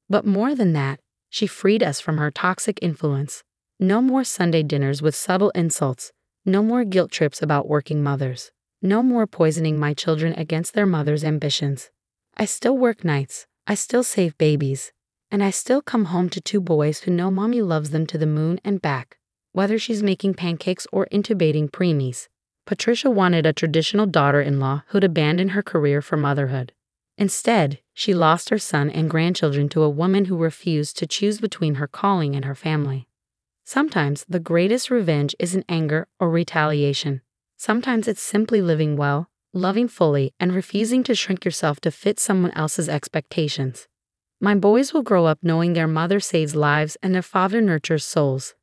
But more than that, she freed us from her toxic influence. No more Sunday dinners with subtle insults. No more guilt trips about working mothers. No more poisoning my children against their mother's ambitions. I still work nights. I still save babies. And I still come home to 2 boys who know mommy loves them to the moon and back. Whether she's making pancakes or intubating preemies. Patricia wanted a traditional daughter-in-law who'd abandon her career for motherhood. Instead, she lost her son and grandchildren to a woman who refused to choose between her calling and her family. Sometimes the greatest revenge isn't anger or retaliation. Sometimes it's simply living well, loving fully, and refusing to shrink yourself to fit someone else's expectations. My boys will grow up knowing their mother saves lives and their father nurtures souls.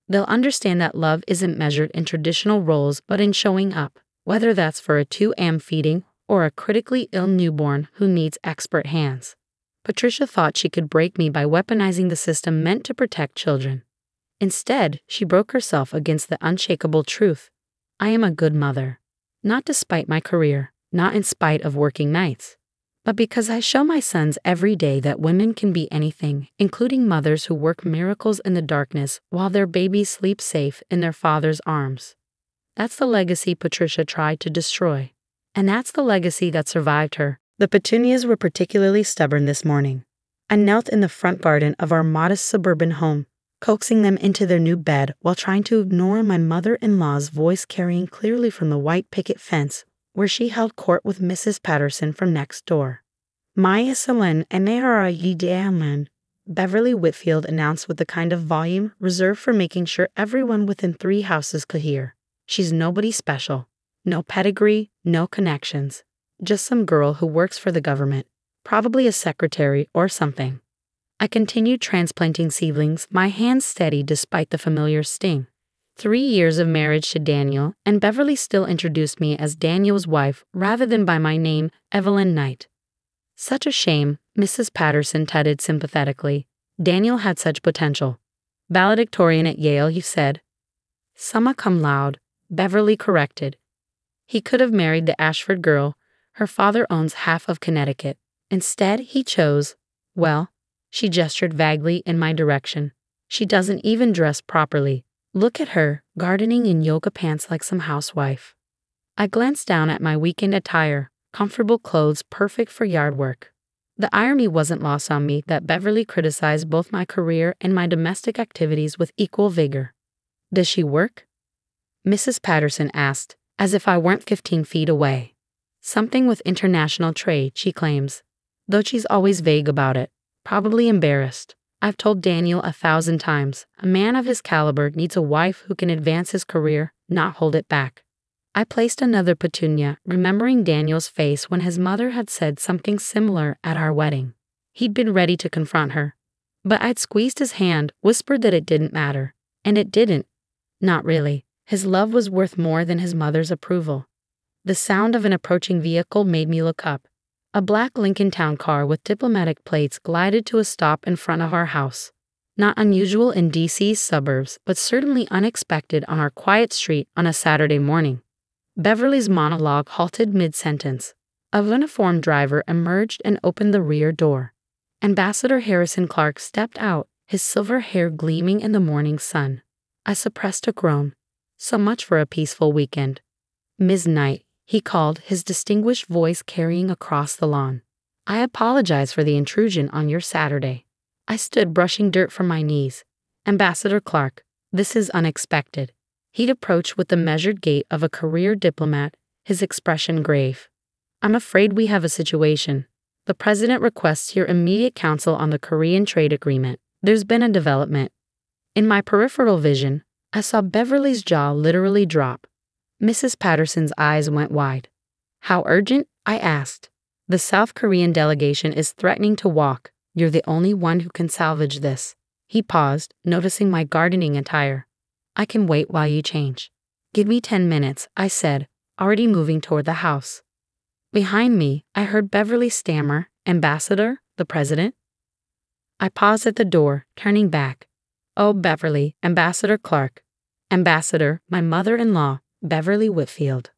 They'll understand that love isn't measured in traditional roles but in showing up, whether that's for a 2 a.m. feeding or a critically ill newborn who needs expert hands. Patricia thought she could break me by weaponizing the system meant to protect children. Instead, she broke herself against the unshakable truth. I am a good mother. Not despite my career, not in spite of working nights, but because I show my sons every day that women can be anything, including mothers who work miracles in the darkness while their babies sleep safe in their father's arms. That's the legacy Patricia tried to destroy. And that's the legacy that survived her. The petunias were particularly stubborn this morning. I knelt in the front garden of our modest suburban home, coaxing them into their new bed while trying to ignore my mother-in-law's voice carrying clearly from the white picket fence where she held court with Mrs. Patterson from next door. Maya Selen Enehara Yideaman, Beverly Whitfield announced with the kind of volume reserved for making sure everyone within 3 houses could hear. She's nobody special. No pedigree, no connections. Just some girl who works for the government, probably a secretary or something. I continued transplanting seedlings, my hands steady despite the familiar sting. 3 years of marriage to Daniel, and Beverly still introduced me as Daniel's wife rather than by my name, Evelyn Knight. Such a shame, Mrs. Patterson tutted sympathetically. Daniel had such potential. Valedictorian at Yale, you said. Summa cum laude, Beverly corrected. He could have married the Ashford girl. Her father owns half of Connecticut. Instead, he chose, well, she gestured vaguely in my direction. She doesn't even dress properly. Look at her, gardening in yoga pants like some housewife. I glanced down at my weekend attire, comfortable clothes perfect for yard work. The irony wasn't lost on me that Beverly criticized both my career and my domestic activities with equal vigor. Does she work? Mrs. Patterson asked, as if I weren't 15 feet away. Something with international trade, she claims. Though she's always vague about it, probably embarrassed. I've told Daniel 1,000 times, a man of his caliber needs a wife who can advance his career, not hold it back. I placed another petunia, remembering Daniel's face when his mother had said something similar at our wedding. He'd been ready to confront her. But I'd squeezed his hand, whispered that it didn't matter. And it didn't. Not really. His love was worth more than his mother's approval. The sound of an approaching vehicle made me look up. A black Lincoln Town car with diplomatic plates glided to a stop in front of our house. Not unusual in DC's suburbs, but certainly unexpected on our quiet street on a Saturday morning. Beverly's monologue halted mid-sentence. A uniformed driver emerged and opened the rear door. Ambassador Harrison Clark stepped out, his silver hair gleaming in the morning sun. I suppressed a groan. So much for a peaceful weekend. "Ms. Knight," he called, his distinguished voice carrying across the lawn. "I apologize for the intrusion on your Saturday." I stood brushing dirt from my knees. "Ambassador Clark, this is unexpected." He'd approached with the measured gait of a career diplomat, his expression grave. "I'm afraid we have a situation. The president requests your immediate counsel on the Korean trade agreement. There's been a development." In my peripheral vision, I saw Beverly's jaw literally drop. Mrs. Patterson's eyes went wide. "How urgent?" I asked. "The South Korean delegation is threatening to walk. You're the only one who can salvage this." He paused, noticing my gardening attire. "I can wait while you change." "Give me 10 minutes," I said, already moving toward the house. Behind me, I heard Beverly stammer, "Ambassador, the president?" I paused at the door, turning back. "Oh, Beverly, Ambassador Clark." "Ambassador, my mother-in-law, Beverly Whitfield."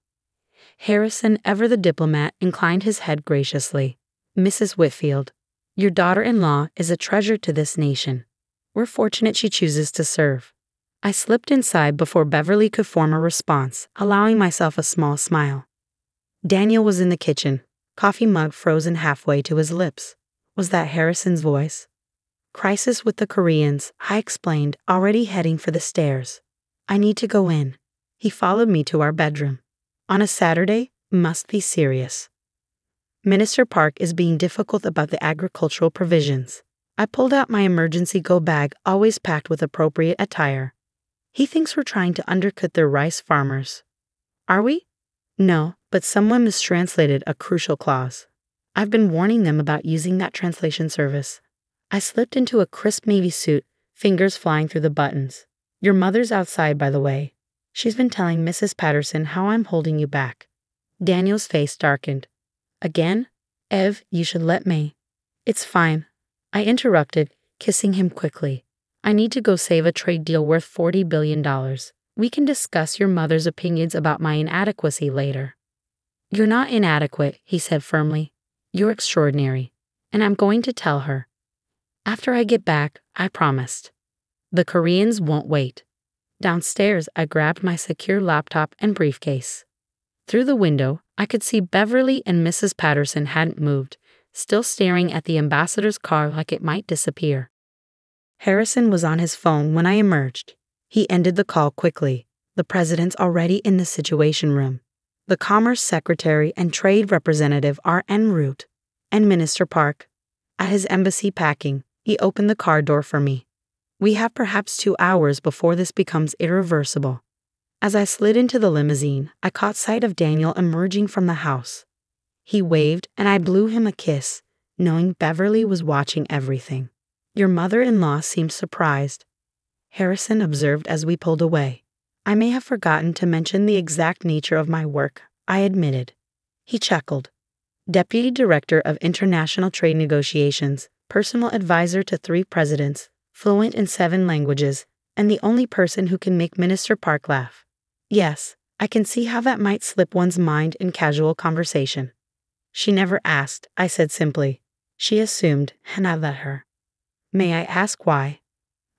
Harrison, ever the diplomat, inclined his head graciously. "Mrs. Whitfield, your daughter-in-law is a treasure to this nation. We're fortunate she chooses to serve." I slipped inside before Beverly could form a response, allowing myself a small smile. Daniel was in the kitchen, coffee mug frozen halfway to his lips. Was that Harrison's voice? "Crisis with the Koreans," I explained, already heading for the stairs. "I need to go in." He followed me to our bedroom. "On a Saturday? Must be serious." Minister Park is being difficult about the agricultural provisions. I pulled out my emergency go bag, always packed with appropriate attire. He thinks we're trying to undercut their rice farmers. Are we? No, but someone mistranslated a crucial clause. I've been warning them about using that translation service. I slipped into a crisp navy suit, fingers flying through the buttons. "Your mother's outside, by the way. She's been telling Mrs. Patterson how I'm holding you back." Daniel's face darkened. "Again? Ev, you should let me." "It's fine," I interrupted, kissing him quickly. "I need to go save a trade deal worth $40 billion. We can discuss your mother's opinions about my inadequacy later." "You're not inadequate," he said firmly. "You're extraordinary. And I'm going to tell her. After I get back, I promised." The Koreans won't wait. Downstairs, I grabbed my secure laptop and briefcase. Through the window, I could see Beverly and Mrs. Patterson hadn't moved, still staring at the ambassador's car like it might disappear. Harrison was on his phone when I emerged. He ended the call quickly. The president's already in the Situation Room. The Commerce Secretary and Trade Representative are en route. And Minister Park. At his embassy packing, he opened the car door for me. We have perhaps 2 hours before this becomes irreversible. As I slid into the limousine, I caught sight of Daniel emerging from the house. He waved, and I blew him a kiss, knowing Beverly was watching everything. "Your mother-in-law seems surprised," Harrison observed as we pulled away. "I may have forgotten to mention the exact nature of my work," I admitted. He chuckled. "Deputy Director of International Trade Negotiations, personal advisor to 3 presidents, fluent in 7 languages, and the only person who can make Minister Park laugh. Yes, I can see how that might slip one's mind in casual conversation." "She never asked," I said simply. "She assumed, and I let her." "May I ask why?"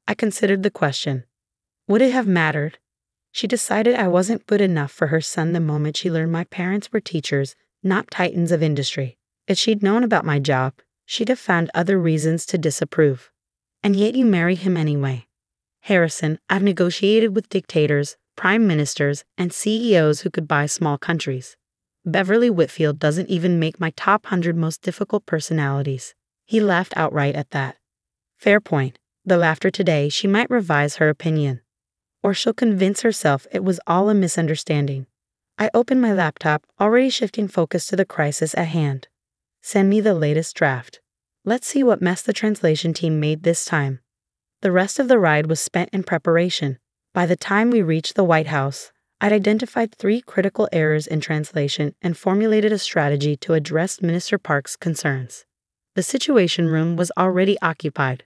I considered the question. Would it have mattered? She decided I wasn't good enough for her son the moment she learned my parents were teachers, not titans of industry. If she'd known about my job, she'd have found other reasons to disapprove. "And yet you marry him anyway." "Harrison, I've negotiated with dictators, prime ministers, and CEOs who could buy small countries. Beverly Whitfield doesn't even make my top 100 most difficult personalities." He laughed outright at that. "Fair point, though after today she might revise her opinion. Or she'll convince herself it was all a misunderstanding. I opened my laptop, already shifting focus to the crisis at hand. Send me the latest draft. Let's see what mess the translation team made this time. The rest of the ride was spent in preparation. By the time we reached the White House, I'd identified 3 critical errors in translation and formulated a strategy to address Minister Park's concerns. The Situation Room was already occupied.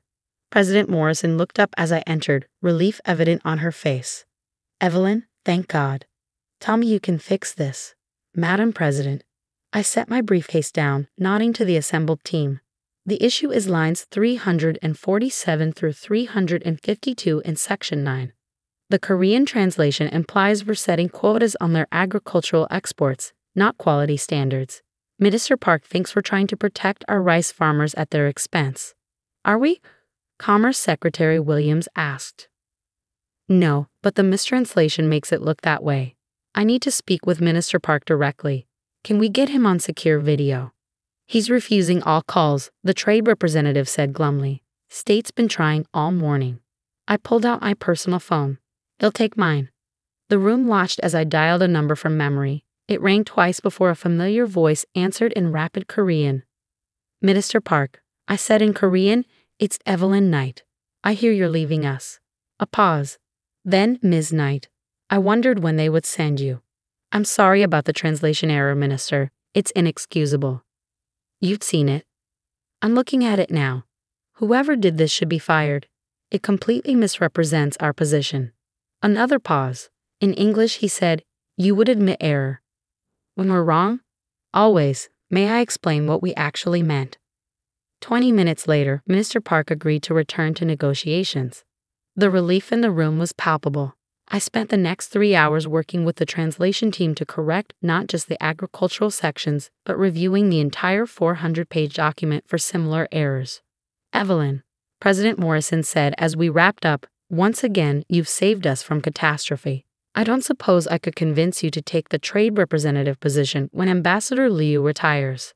President Morrison looked up as I entered, relief evident on her face. "Evelyn, thank God. Tell me you can fix this." "Madam President." I set my briefcase down, nodding to the assembled team. "The issue is lines 347 through 352 in Section 9. The Korean translation implies we're setting quotas on their agricultural exports, not quality standards. Minister Park thinks we're trying to protect our rice farmers at their expense. Are we?" Commerce Secretary Williams asked. "No, but the mistranslation makes it look that way. I need to speak with Minister Park directly. Can we get him on secure video?" "He's refusing all calls," the trade representative said glumly. "State's been trying all morning." I pulled out my personal phone. "They'll take mine." The room watched as I dialed a number from memory. It rang twice before a familiar voice answered in rapid Korean. "Minister Park," I said in Korean, "it's Evelyn Knight. I hear you're leaving us." A pause. Then, "Ms. Knight, I wondered when they would send you. I'm sorry about the translation error, Minister. It's inexcusable." "You've seen it." "I'm looking at it now. Whoever did this should be fired. It completely misrepresents our position." Another pause. In English, he said, "You would admit error." "When we're wrong?" "Always. May I explain what we actually meant?" 20 minutes later, Minister Park agreed to return to negotiations. The relief in the room was palpable. I spent the next 3 hours working with the translation team to correct not just the agricultural sections, but reviewing the entire 400-page document for similar errors. "Evelyn," President Morrison said as we wrapped up, "once again, you've saved us from catastrophe. I don't suppose I could convince you to take the trade representative position when Ambassador Liu retires."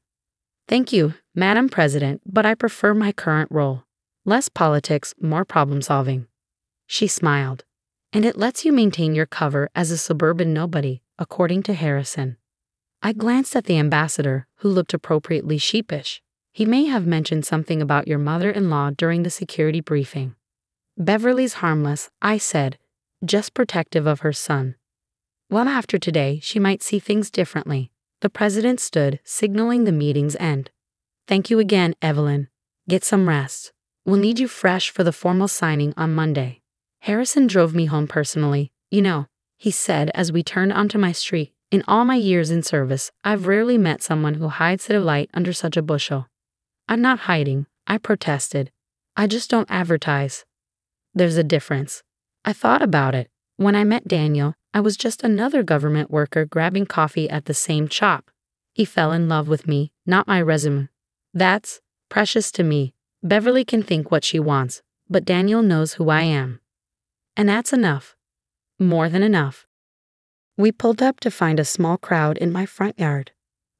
"Thank you, Madam President, but I prefer my current role. Less politics, more problem solving." She smiled. "And it lets you maintain your cover as a suburban nobody, according to Harrison." I glanced at the ambassador, who looked appropriately sheepish. "He may have mentioned something about your mother-in-law during the security briefing." "Beverly's harmless," I said, "just protective of her son." "Well, after today, she might see things differently." The president stood, signaling the meeting's end. "Thank you again, Evelyn. Get some rest. We'll need you fresh for the formal signing on Monday." Harrison drove me home personally. "You know," he said as we turned onto my street, "in all my years in service, I've rarely met someone who hides their light under such a bushel." "I'm not hiding," I protested. "I just don't advertise." "There's a difference." I thought about it. When I met Daniel, I was just another government worker grabbing coffee at the same shop. He fell in love with me, not my resume. That's precious to me. Beverly can think what she wants, but Daniel knows who I am. And that's enough. More than enough. We pulled up to find a small crowd in my front yard.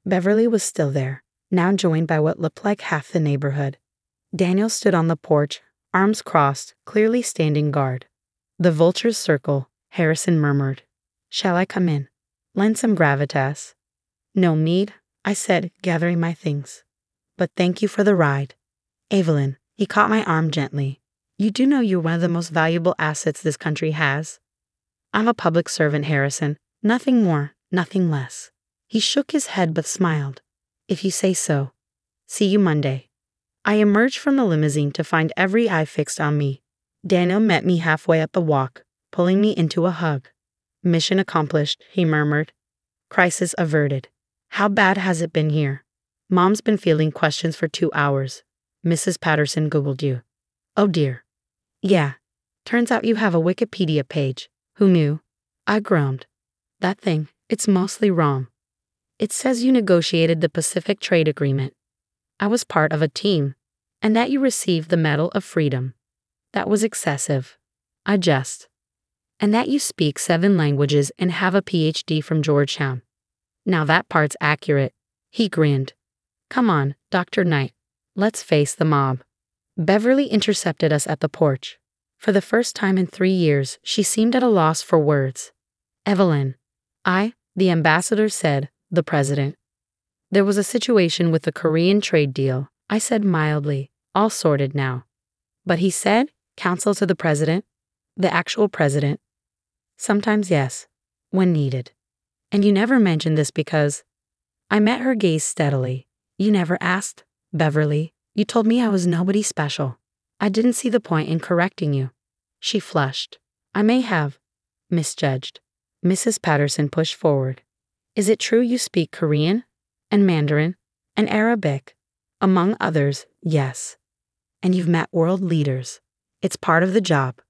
Beverly was still there, now joined by what looked like half the neighborhood. Daniel stood on the porch, arms crossed, clearly standing guard. "The vultures circle," Harrison murmured. "Shall I come in? Lend some gravitas." "No need," I said, gathering my things. "But thank you for the ride." "Evelyn," he caught my arm gently. "You do know you're one of the most valuable assets this country has." "I'm a public servant, Harrison. Nothing more, nothing less." He shook his head but smiled. "If you say so. See you Monday." I emerged from the limousine to find every eye fixed on me. Daniel met me halfway up the walk, pulling me into a hug. "Mission accomplished," he murmured. "Crisis averted. How bad has it been here?" "Mom's been fielding questions for 2 hours. Mrs. Patterson Googled you." "Oh dear." "Yeah. Turns out you have a Wikipedia page. Who knew?" I groaned. "That thing, it's mostly wrong. It says you negotiated the Pacific Trade Agreement. I was part of a team, and that you received the Medal of Freedom. That was excessive. I jest. And that you speak 7 languages and have a PhD from Georgetown. Now that part's accurate." He grinned. "Come on, Dr. Knight. Let's face the mob." Beverly intercepted us at the porch. For the first time in 3 years, she seemed at a loss for words. "Evelyn." The ambassador said, "The president." There was a situation with the Korean trade deal. I said mildly, "All sorted now." But he said, "Counsel to the president?" The actual president. "Sometimes yes, when needed." "And you never mentioned this because—" I met her gaze steadily. "You never asked, Beverly. You told me I was nobody special. I didn't see the point in correcting you." She flushed. "I may have misjudged." Mrs. Patterson pushed forward. "Is it true you speak Korean and Mandarin and Arabic?" "Among others, yes." "And you've met world leaders. It's part of the job."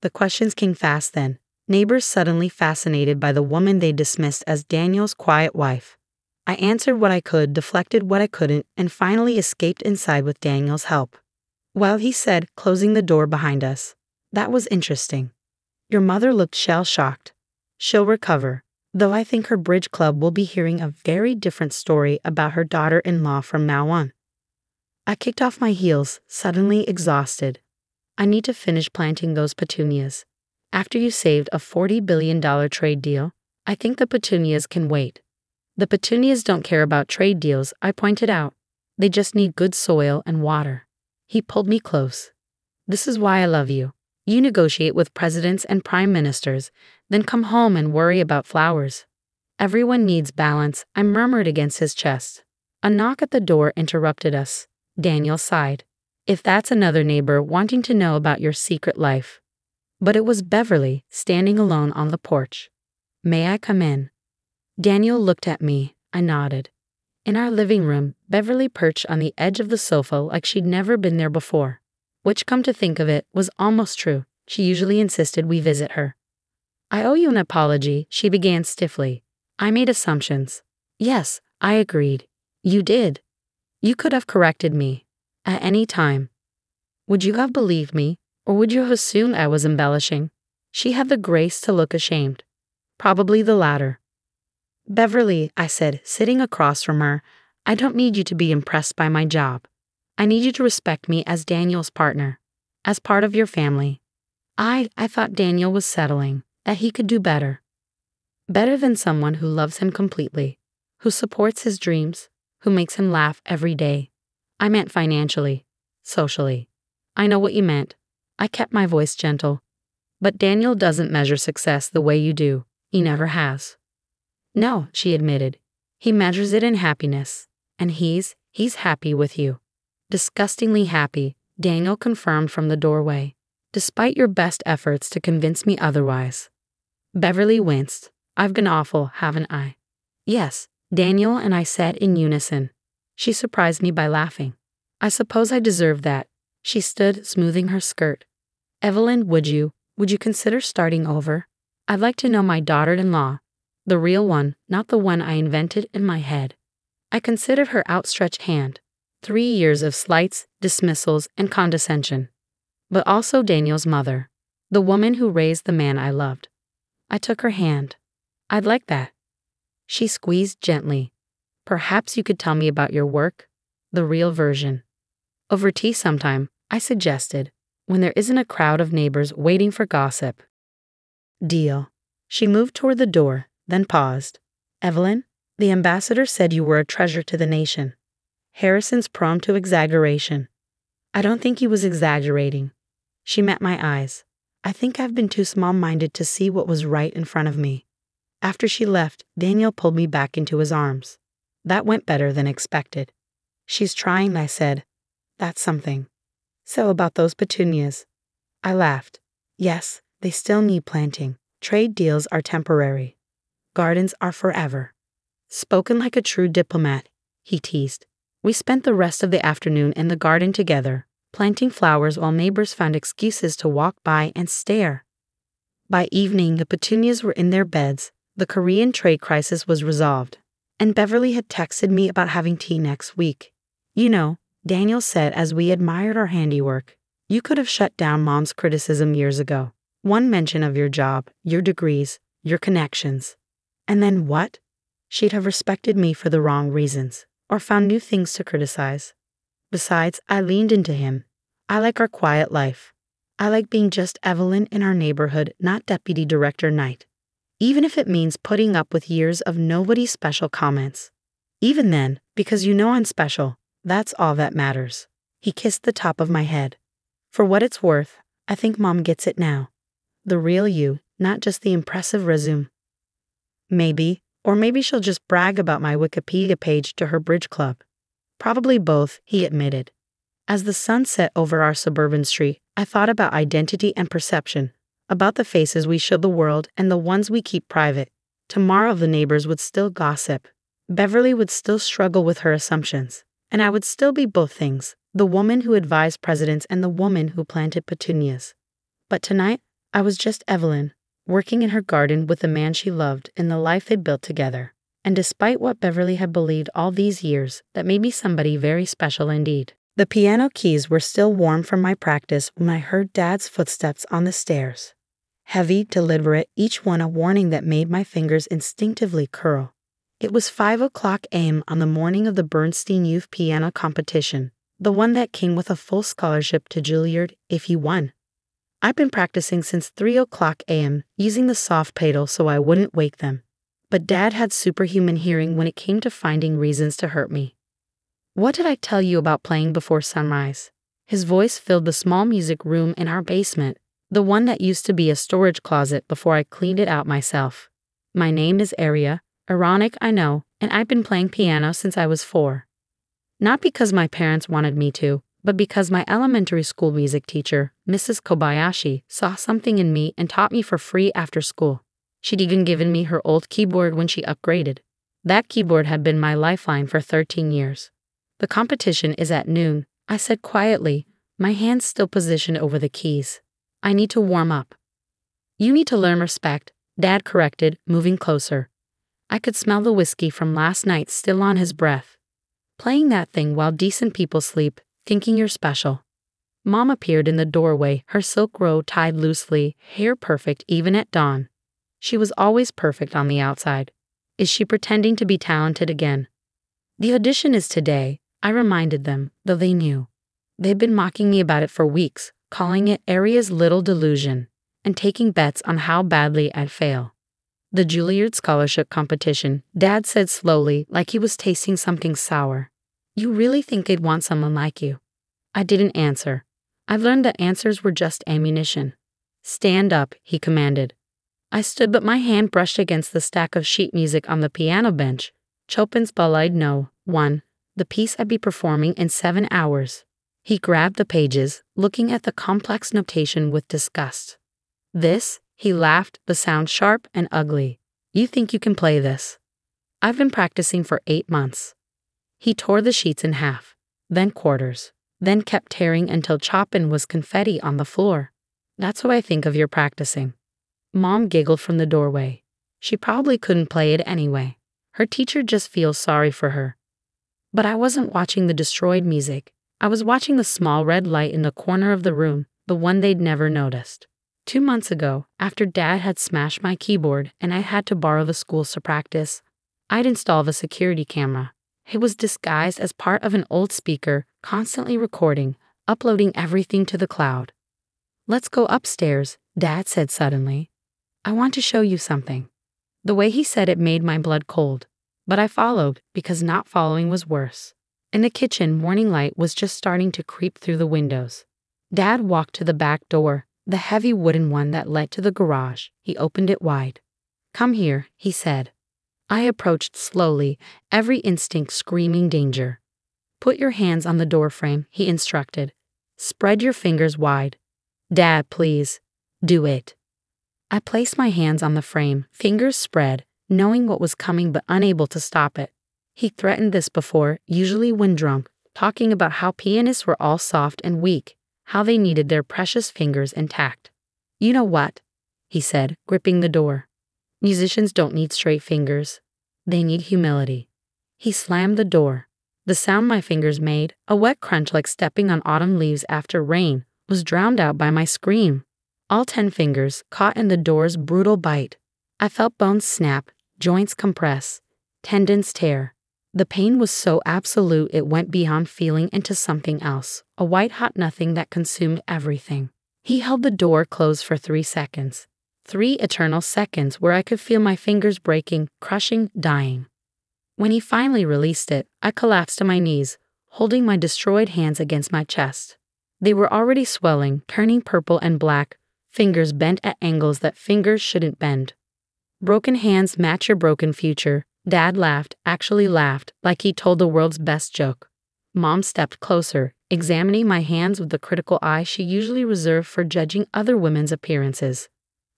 The questions came fast then. Neighbors suddenly fascinated by the woman they dismissed as Daniel's quiet wife. I answered what I could, deflected what I couldn't, and finally escaped inside with Daniel's help. "Well," he said, closing the door behind us, "that was interesting. Your mother looked shell-shocked. She'll recover, though I think her bridge club will be hearing a very different story about her daughter-in-law from now on." I kicked off my heels, suddenly exhausted. "I need to finish planting those petunias. After you saved a $40 billion trade deal, I think the petunias can wait." "The petunias don't care about trade deals," I pointed out. "They just need good soil and water." He pulled me close. "This is why I love you. You negotiate with presidents and prime ministers, then come home and worry about flowers." "Everyone needs balance," I murmured against his chest. A knock at the door interrupted us. Daniel sighed. "If that's another neighbor wanting to know about your secret life." But it was Beverly, standing alone on the porch. "May I come in?" Daniel looked at me. I nodded. In our living room, Beverly perched on the edge of the sofa like she'd never been there before. Which, come to think of it, was almost true. She usually insisted we visit her. "I owe you an apology," she began stiffly. "I made assumptions." "Yes," I agreed. "You did. You could have corrected me. At any time." "Would you have believed me, or would you have assumed I was embellishing?" She had the grace to look ashamed. "Probably the latter." "Beverly," I said, sitting across from her, "I don't need you to be impressed by my job. I need you to respect me as Daniel's partner, as part of your family." I thought Daniel was settling, that he could do better. Better than someone who loves him completely, who supports his dreams, who makes him laugh every day. I meant financially, socially. "I know what you meant." I kept my voice gentle. "But Daniel doesn't measure success the way you do. He never has." "No," she admitted. "He measures it in happiness. And he's happy with you." "Disgustingly happy," Daniel confirmed from the doorway, "despite your best efforts to convince me otherwise." Beverly winced. "I've been awful, haven't I?" "Yes," Daniel and I said in unison. She surprised me by laughing. "I suppose I deserve that." She stood, smoothing her skirt. "Evelyn, would you consider starting over? I'd like to know my daughter-in-law. The real one, not the one I invented in my head." I considered her outstretched hand. 3 years of slights, dismissals, and condescension. But also Daniel's mother, the woman who raised the man I loved. I took her hand. "I'd like that." She squeezed gently. "Perhaps you could tell me about your work, the real version." "Over tea sometime," I suggested, "when there isn't a crowd of neighbors waiting for gossip." "Deal." She moved toward the door, then paused. "Evelyn, the ambassador said you were a treasure to the nation. Harrison's prone to exaggeration." "I don't think he was exaggerating." She met my eyes. "I think I've been too small-minded to see what was right in front of me." After she left, Daniel pulled me back into his arms. That went better than expected. "She's trying," I said. "That's something." "So about those petunias." I laughed. "Yes, they still need planting. Trade deals are temporary. Gardens are forever." "Spoken like a true diplomat," he teased. We spent the rest of the afternoon in the garden together, planting flowers while neighbors found excuses to walk by and stare. By evening, the petunias were in their beds, the Korean trade crisis was resolved, and Beverly had texted me about having tea next week. "You know," Daniel said as we admired our handiwork, "you could have shut down Mom's criticism years ago. One mention of your job, your degrees, your connections. And then what? She'd have respected me for the wrong reasons, or found new things to criticize." Besides, I leaned into him. "I like our quiet life. I like being just Evelyn in our neighborhood, not Deputy Director Knight." even if it means putting up with years of nobody special comments. Even then, because you know I'm special, that's all that matters. He kissed the top of my head. For what it's worth, I think Mom gets it now. The real you, not just the impressive resume. Maybe, or maybe she'll just brag about my Wikipedia page to her bridge club. Probably both, he admitted. As the sun set over our suburban street, I thought about identity and perception, about the faces we show the world and the ones we keep private. Tomorrow the neighbors would still gossip. Beverly would still struggle with her assumptions. And I would still be both things, the woman who advised presidents and the woman who planted petunias. But tonight, I was just Evelyn, working in her garden with the man she loved in the life they built together. And despite what Beverly had believed all these years, that made me somebody very special indeed. The piano keys were still warm from my practice when I heard Dad's footsteps on the stairs. Heavy, deliberate, each one a warning that made my fingers instinctively curl. It was 5:00 a.m. on the morning of the Bernstein Youth Piano Competition, the one that came with a full scholarship to Juilliard if you won. I'd been practicing since 3:00 a.m., using the soft pedal so I wouldn't wake them. But Dad had superhuman hearing when it came to finding reasons to hurt me. What did I tell you about playing before sunrise? His voice filled the small music room in our basement, the one that used to be a storage closet before I cleaned it out myself. My name is Aria, ironic I know, and I've been playing piano since I was 4. Not because my parents wanted me to, but because my elementary school music teacher, Mrs. Kobayashi, saw something in me and taught me for free after school. She'd even given me her old keyboard when she upgraded. That keyboard had been my lifeline for 13 years. The competition is at noon, I said quietly, my hands still positioned over the keys. I need to warm up. You need to learn respect, Dad corrected, moving closer. I could smell the whiskey from last night still on his breath. Playing that thing while decent people sleep, thinking you're special. Mom appeared in the doorway, her silk robe tied loosely, hair perfect even at dawn. She was always perfect on the outside. Is she pretending to be talented again? The audition is today, I reminded them, though they knew. They'd been mocking me about it for weeks, calling it Aria's little delusion, and taking bets on how badly I'd fail. The Juilliard scholarship competition, Dad said slowly, like he was tasting something sour. You really think they'd want someone like you? I didn't answer. I've learned that answers were just ammunition. Stand up, he commanded. I stood, but my hand brushed against the stack of sheet music on the piano bench. Chopin's Ballade No. 1, the piece I'd be performing in 7 hours. He grabbed the pages, looking at the complex notation with disgust. This, he laughed, the sound sharp and ugly. You think you can play this? I've been practicing for 8 months. He tore the sheets in half, then quarters, then kept tearing until Chopin was confetti on the floor. That's what I think of your practicing. Mom giggled from the doorway. She probably couldn't play it anyway. Her teacher just feels sorry for her. But I wasn't watching the destroyed music. I was watching the small red light in the corner of the room, the one they'd never noticed. 2 months ago, after Dad had smashed my keyboard and I had to borrow the schools to practice, I'd installed a security camera. It was disguised as part of an old speaker, constantly recording, uploading everything to the cloud. Let's go upstairs, Dad said suddenly. I want to show you something. The way he said it made my blood cold, but I followed because not following was worse. In the kitchen, morning light was just starting to creep through the windows. Dad walked to the back door, the heavy wooden one that led to the garage. He opened it wide. Come here, he said. I approached slowly, every instinct screaming danger. Put your hands on the doorframe, he instructed. Spread your fingers wide. Dad, please. Do it. I placed my hands on the frame, fingers spread, knowing what was coming but unable to stop it. He threatened this before, usually when drunk, talking about how pianists were all soft and weak, how they needed their precious fingers intact. You know what? He said, gripping the door. Musicians don't need straight fingers. They need humility. He slammed the door. The sound my fingers made, a wet crunch like stepping on autumn leaves after rain, was drowned out by my scream. All 10 fingers caught in the door's brutal bite. I felt bones snap, joints compress, tendons tear. The pain was so absolute it went beyond feeling into something else, a white-hot nothing that consumed everything. He held the door closed for 3 seconds. 3 eternal seconds where I could feel my fingers breaking, crushing, dying. When he finally released it, I collapsed to my knees, holding my destroyed hands against my chest. They were already swelling, turning purple and black, fingers bent at angles that fingers shouldn't bend. Broken hands match your broken future. Dad laughed, actually laughed, like he told the world's best joke. Mom stepped closer, examining my hands with the critical eye she usually reserved for judging other women's appearances.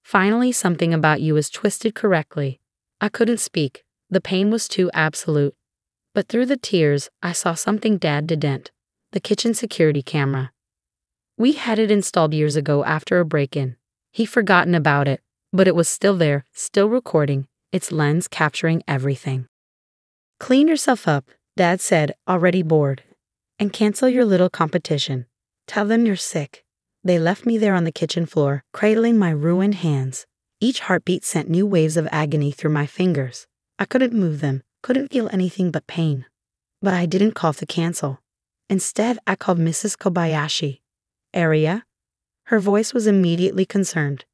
Finally, something about you is twisted correctly. I couldn't speak. The pain was too absolute. But through the tears, I saw something Dad didn't. The kitchen security camera. We had it installed years ago after a break-in. He'd forgotten about it, but it was still there, still recording, its lens capturing everything. Clean yourself up, Dad said, already bored. And cancel your little competition. Tell them you're sick. They left me there on the kitchen floor, cradling my ruined hands. Each heartbeat sent new waves of agony through my fingers. I couldn't move them, couldn't feel anything but pain. But I didn't call to cancel. Instead, I called Mrs. Kobayashi. Area? Her voice was immediately concerned.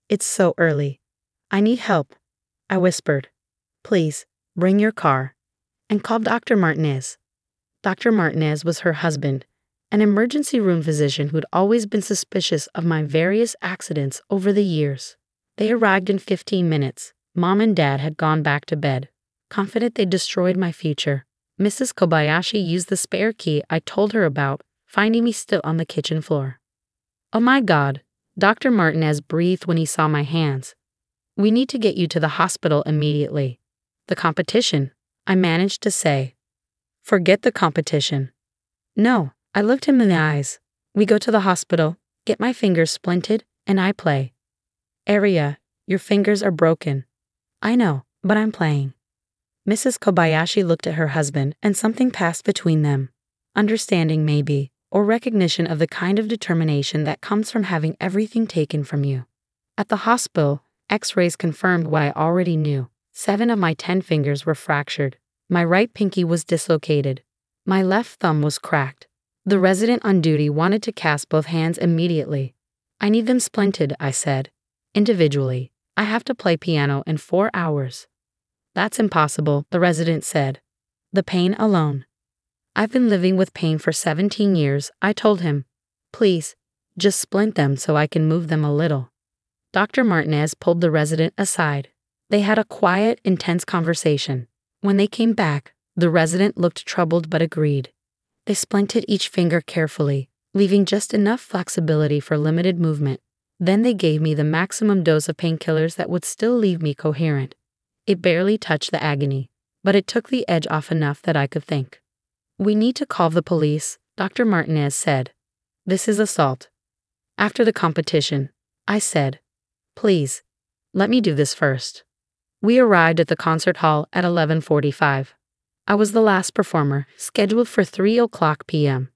It's so early. I need help. I whispered. Please, bring your car. And call Dr. Martinez. Dr. Martinez was her husband, an emergency room physician who'd always been suspicious of my various accidents over the years. They arrived in 15 minutes. Mom and Dad had gone back to bed, confident they'd destroyed my future. Mrs. Kobayashi used the spare key I told her about, finding me still on the kitchen floor. Oh my God, Dr. Martinez breathed when he saw my hands. We need to get you to the hospital immediately. The competition, I managed to say. Forget the competition. No, I looked him in the eyes. We go to the hospital, get my fingers splinted, and I play. Area, your fingers are broken. I know, but I'm playing. Mrs. Kobayashi looked at her husband, and something passed between them. Understanding, maybe, or recognition of the kind of determination that comes from having everything taken from you. At the hospital, X-rays confirmed what I already knew. 7 of my 10 fingers were fractured. My right pinky was dislocated. My left thumb was cracked. The resident on duty wanted to cast both hands immediately. I need them splinted, I said. Individually. I have to play piano in 4 hours. That's impossible, the resident said. The pain alone. I've been living with pain for 17 years, I told him. Please, just splint them so I can move them a little. Dr. Martinez pulled the resident aside. They had a quiet, intense conversation. When they came back, the resident looked troubled but agreed. They splinted each finger carefully, leaving just enough flexibility for limited movement. Then they gave me the maximum dose of painkillers that would still leave me coherent. It barely touched the agony, but it took the edge off enough that I could think. We need to call the police, Dr. Martinez said. This is assault. After the competition, I said, please, let me do this first. We arrived at the concert hall at 11:45. I was the last performer, scheduled for 3:00 p.m.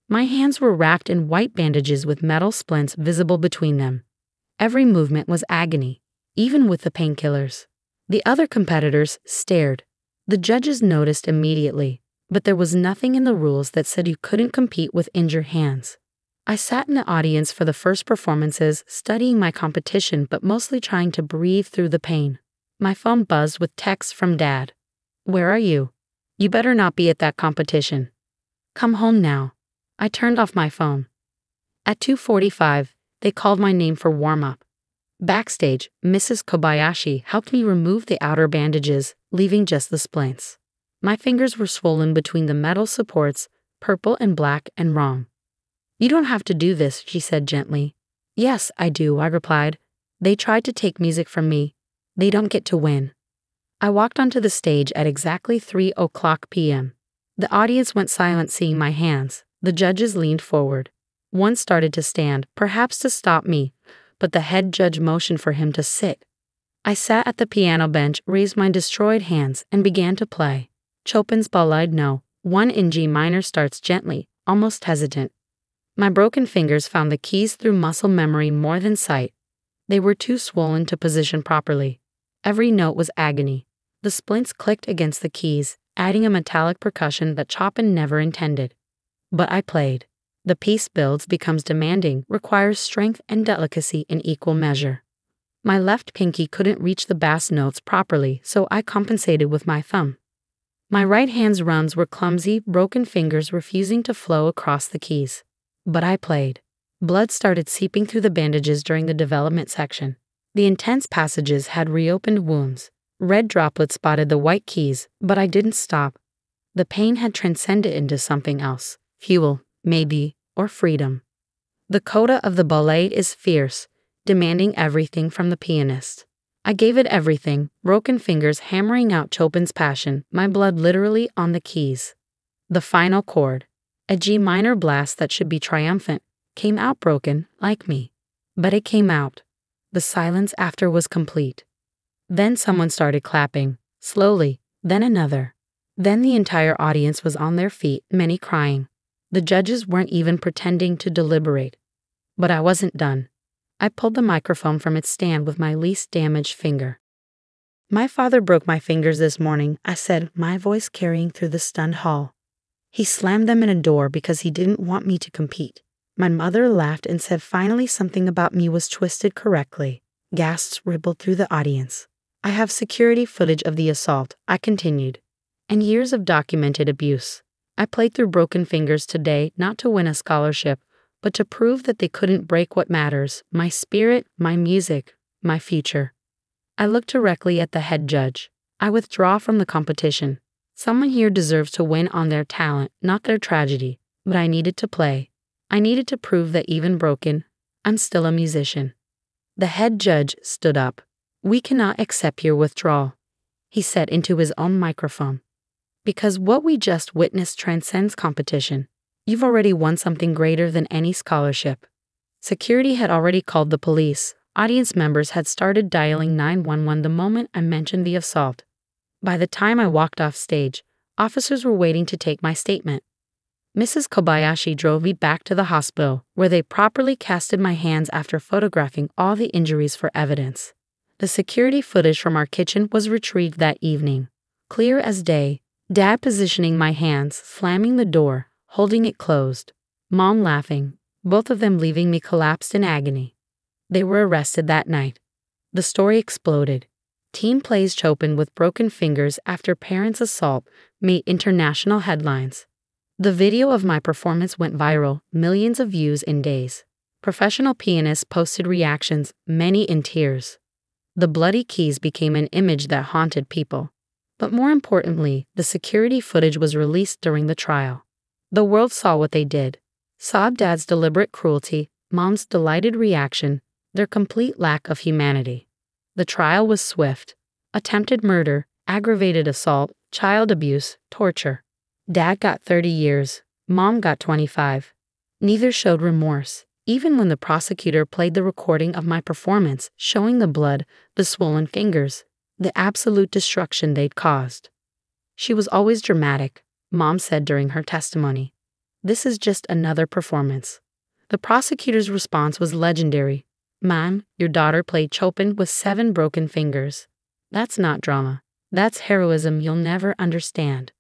My hands were wrapped in white bandages with metal splints visible between them. Every movement was agony, even with the painkillers. The other competitors stared. The judges noticed immediately, but there was nothing in the rules that said you couldn't compete with injured hands. I sat in the audience for the first performances, studying my competition but mostly trying to breathe through the pain. My phone buzzed with texts from Dad. Where are you? You better not be at that competition. Come home now. I turned off my phone. At 2:45, they called my name for warm-up. Backstage, Mrs. Kobayashi helped me remove the outer bandages, leaving just the splints. My fingers were swollen between the metal supports, purple and black and wrong. You don't have to do this, she said gently. Yes, I do, I replied. They tried to take music from me. They don't get to win. I walked onto the stage at exactly 3:00 p.m. The audience went silent seeing my hands. The judges leaned forward. One started to stand, perhaps to stop me, but the head judge motioned for him to sit. I sat at the piano bench, raised my destroyed hands, and began to play. Chopin's Ballade No. 1 in G minor starts gently, almost hesitant. My broken fingers found the keys through muscle memory more than sight. They were too swollen to position properly. Every note was agony. The splints clicked against the keys, adding a metallic percussion that Chopin never intended. But I played. The piece builds, becomes demanding, requires strength and delicacy in equal measure. My left pinky couldn't reach the bass notes properly, so I compensated with my thumb. My right hand's runs were clumsy, broken fingers refusing to flow across the keys. But I played. Blood started seeping through the bandages during the development section. The intense passages had reopened wounds. Red droplets spotted the white keys, but I didn't stop. The pain had transcended into something else. Fuel, maybe, or freedom. The coda of the ballet is fierce, demanding everything from the pianist. I gave it everything, broken fingers hammering out Chopin's passion, my blood literally on the keys. The final chord, a G minor blast that should be triumphant, came out broken, like me. But it came out. The silence after was complete. Then someone started clapping, slowly, then another. Then the entire audience was on their feet, many crying. The judges weren't even pretending to deliberate. But I wasn't done. I pulled the microphone from its stand with my least damaged finger. "My father broke my fingers this morning," I said, my voice carrying through the stunned hall. "He slammed them in a door because he didn't want me to compete." My mother laughed and said finally something about me was twisted correctly. Gasps rippled through the audience. "I have security footage of the assault," I continued, "and years of documented abuse. I played through broken fingers today not to win a scholarship, but to prove that they couldn't break what matters, my spirit, my music, my future." I looked directly at the head judge. "I withdraw from the competition. Someone here deserves to win on their talent, not their tragedy, but I needed to play. I needed to prove that even broken, I'm still a musician." The head judge stood up. "We cannot accept your withdrawal," he said into his own microphone. "Because what we just witnessed transcends competition. You've already won something greater than any scholarship." Security had already called the police. Audience members had started dialing 911 the moment I mentioned the assault. By the time I walked off stage, officers were waiting to take my statement. Mrs. Kobayashi drove me back to the hospital, where they properly casted my hands after photographing all the injuries for evidence. The security footage from our kitchen was retrieved that evening. Clear as day, Dad positioning my hands, slamming the door, holding it closed. Mom laughing, both of them leaving me collapsed in agony. They were arrested that night. The story exploded. Teen plays Chopin with broken fingers after parents' assault made international headlines. The video of my performance went viral, millions of views in days. Professional pianists posted reactions, many in tears. The bloody keys became an image that haunted people. But more importantly, the security footage was released during the trial. The world saw what they did. Saw Dad's deliberate cruelty, Mom's delighted reaction, their complete lack of humanity. The trial was swift. Attempted murder, aggravated assault, child abuse, torture. Dad got 30 years. Mom got 25. Neither showed remorse, even when the prosecutor played the recording of my performance, showing the blood, the swollen fingers, the absolute destruction they'd caused. "She was always dramatic," Mom said during her testimony. "This is just another performance." The prosecutor's response was legendary. "Man, your daughter played Chopin with 7 broken fingers. That's not drama. That's heroism you'll never understand."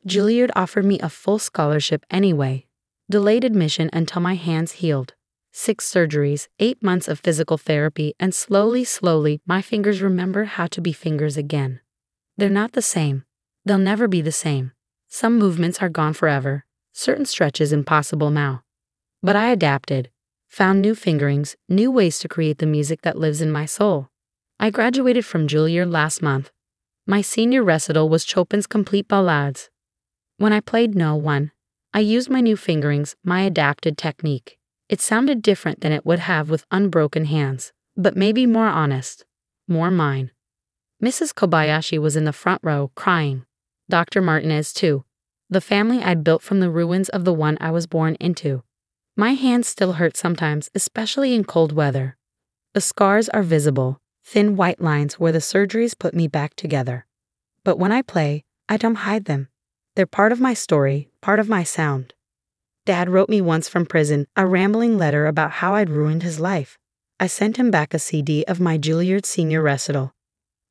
Juilliard offered me a full scholarship anyway. Delayed admission until my hands healed. 6 surgeries, 8 months of physical therapy, and slowly, my fingers remember how to be fingers again. They're not the same. They'll never be the same. Some movements are gone forever. Certain stretches impossible now. But I adapted. Found new fingerings, new ways to create the music that lives in my soul. I graduated from Juilliard last month. My senior recital was Chopin's Complete Ballades. When I played No. 1, I used my new fingerings, my adapted technique. It sounded different than it would have with unbroken hands, but maybe more honest, more mine. Mrs. Kobayashi was in the front row, crying. Dr. Martinez, too. The family I'd built from the ruins of the one I was born into. My hands still hurt sometimes, especially in cold weather. The scars are visible, thin white lines where the surgeries put me back together. But when I play, I don't hide them. They're part of my story, part of my sound. Dad wrote me once from prison a rambling letter about how I'd ruined his life. I sent him back a CD of my Juilliard senior recital.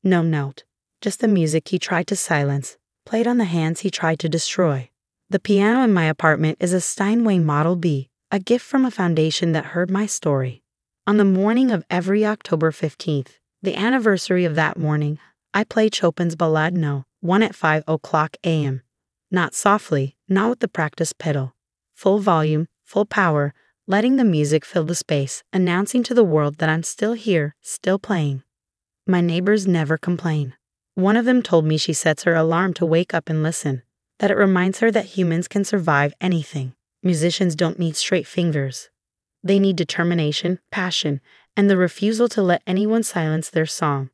No note, just the music he tried to silence, played on the hands he tried to destroy. The piano in my apartment is a Steinway Model B, a gift from a foundation that heard my story. On the morning of every October 15th, the anniversary of that morning, I play Chopin's Ballade No. 1 at 5 o'clock a.m. Not softly, not with the practice pedal. Full volume, full power, letting the music fill the space, announcing to the world that I'm still here, still playing. My neighbors never complain. One of them told me she sets her alarm to wake up and listen, that it reminds her that humans can survive anything. Musicians don't need straight fingers. They need determination, passion, and the refusal to let anyone silence their song.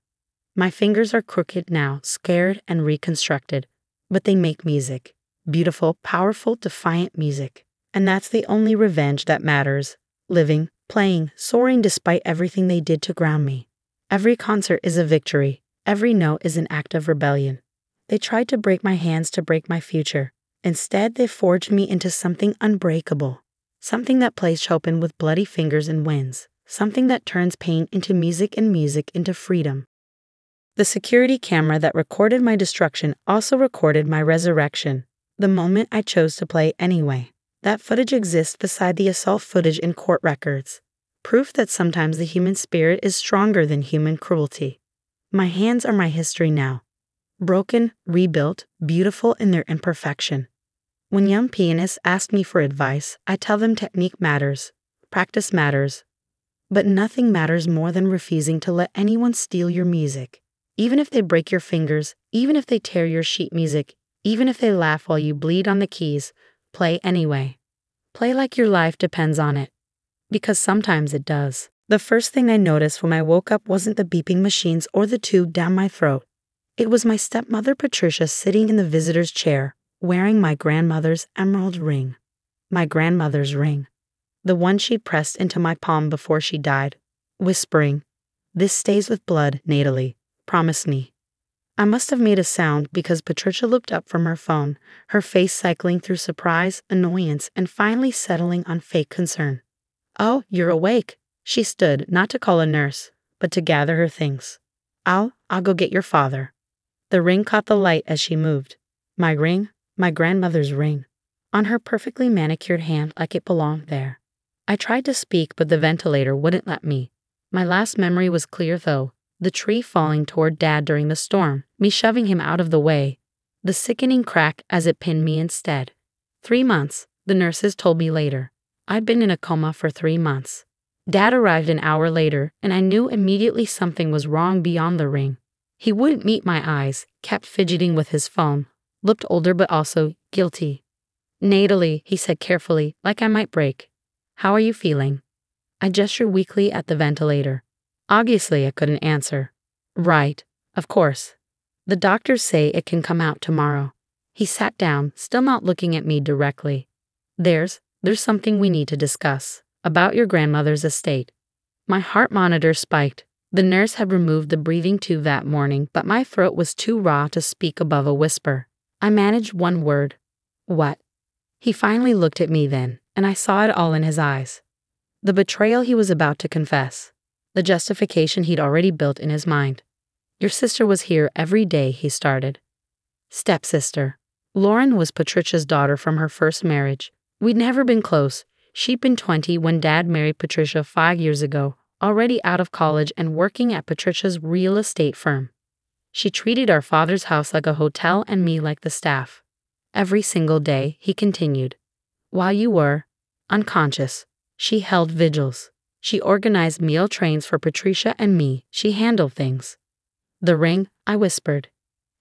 My fingers are crooked now, scared and reconstructed, but they make music. Beautiful, powerful, defiant music. And that's the only revenge that matters. Living, playing, soaring despite everything they did to ground me. Every concert is a victory. Every note is an act of rebellion. They tried to break my hands to break my future. Instead, they forged me into something unbreakable. Something that plays Chopin with bloody fingers and wins. Something that turns pain into music and music into freedom. The security camera that recorded my destruction also recorded my resurrection. The moment I chose to play anyway. That footage exists beside the assault footage in court records. Proof that sometimes the human spirit is stronger than human cruelty. My hands are my history now. Broken, rebuilt, beautiful in their imperfection. When young pianists ask me for advice, I tell them technique matters, practice matters. But nothing matters more than refusing to let anyone steal your music. Even if they break your fingers, even if they tear your sheet music, even if they laugh while you bleed on the keys, play anyway. Play like your life depends on it. Because sometimes it does. The first thing I noticed when I woke up wasn't the beeping machines or the tube down my throat. It was my stepmother Patricia sitting in the visitor's chair, wearing my grandmother's emerald ring. My grandmother's ring. The one she'd pressed into my palm before she died, whispering, "This stays with blood, Natalie. Promise me." I must have made a sound because Patricia looked up from her phone, her face cycling through surprise, annoyance, and finally settling on fake concern. "Oh, you're awake." She stood, not to call a nurse, but to gather her things. I'll go get your father." The ring caught the light as she moved. My ring, my grandmother's ring, on her perfectly manicured hand like it belonged there. I tried to speak, but the ventilator wouldn't let me. My last memory was clear though. The tree falling toward Dad during the storm, me shoving him out of the way. The sickening crack as it pinned me instead. 3 months, the nurses told me later. I'd been in a coma for 3 months. Dad arrived an hour later, and I knew immediately something was wrong beyond the ring. He wouldn't meet my eyes, kept fidgeting with his phone, looked older but also guilty. "Natalie," he said carefully, like I might break. "How are you feeling?" I gestured weakly at the ventilator. Obviously, I couldn't answer. "Right, of course. The doctors say it can come out tomorrow." He sat down, still not looking at me directly. There's something we need to discuss, about your grandmother's estate." My heart monitor spiked. The nurse had removed the breathing tube that morning, but my throat was too raw to speak above a whisper. I managed one word. "What?" He finally looked at me then, and I saw it all in his eyes. The betrayal he was about to confess. The justification he'd already built in his mind. "Your sister was here every day," he started. Stepsister. Lauren was Patricia's daughter from her first marriage. We'd never been close. She'd been 20 when Dad married Patricia 5 years ago, already out of college and working at Patricia's real estate firm. She treated our father's house like a hotel and me like the staff. Every single day, he continued. While you were unconscious, she held vigils. She organized meal trains for Patricia and me. She handled things. "The ring," I whispered.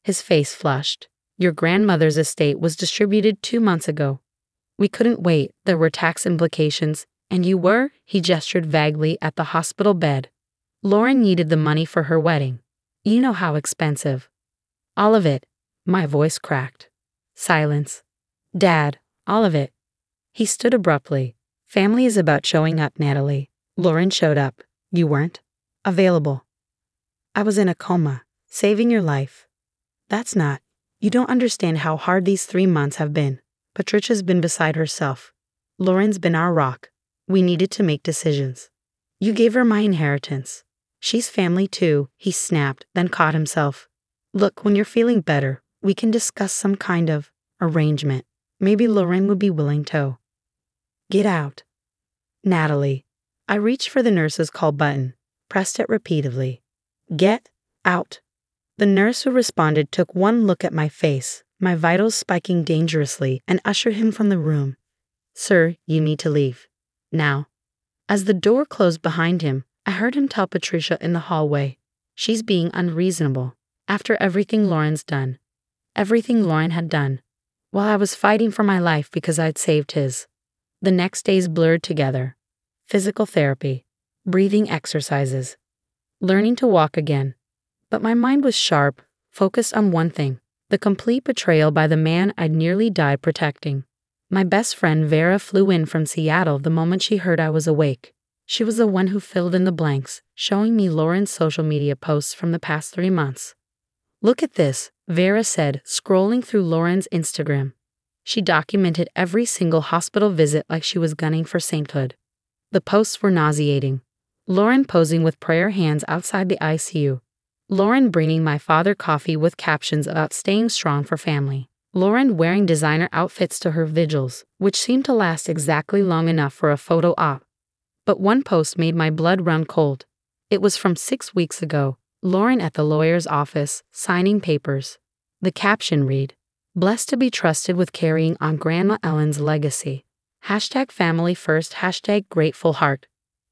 His face flushed. "Your grandmother's estate was distributed 2 months ago. We couldn't wait. There were tax implications. And you were," he gestured vaguely at the hospital bed. "Lauren needed the money for her wedding. You know how expensive." "All of it." My voice cracked. Silence. "Dad, all of it." He stood abruptly. "Family is about showing up, Natalie. Lauren showed up. You weren't available. I was in a coma, saving your life. That's not. You don't understand how hard these 3 months have been. Patricia's been beside herself. Lauren's been our rock. We needed to make decisions. You gave her my inheritance. She's family too," he snapped, then caught himself. "Look, when you're feeling better, we can discuss some kind of arrangement. Maybe Lauren would be willing to." "Get out." "Natalie." I reached for the nurse's call button, pressed it repeatedly. Get out. The nurse who responded took one look at my face, my vitals spiking dangerously, and ushered him from the room. Sir, you need to leave. Now. As the door closed behind him, I heard him tell Patricia in the hallway, she's being unreasonable. After everything Lauren's done. Everything Lauren had done. While I was fighting for my life because I'd saved his. The next days blurred together. Physical therapy. Breathing exercises. Learning to walk again. But my mind was sharp, focused on one thing. The complete betrayal by the man I'd nearly died protecting. My best friend Vera flew in from Seattle the moment she heard I was awake. She was the one who filled in the blanks, showing me Lauren's social media posts from the past 3 months. Look at this, Vera said, scrolling through Lauren's Instagram. She documented every single hospital visit like she was gunning for sainthood. The posts were nauseating. Lauren posing with prayer hands outside the ICU. Lauren bringing my father coffee with captions about staying strong for family. Lauren wearing designer outfits to her vigils, which seemed to last exactly long enough for a photo op. But one post made my blood run cold. It was from 6 weeks ago. Lauren at the lawyer's office, signing papers. The caption read, "Blessed to be trusted with carrying on Grandma Ellen's legacy. #family first, #grateful heart."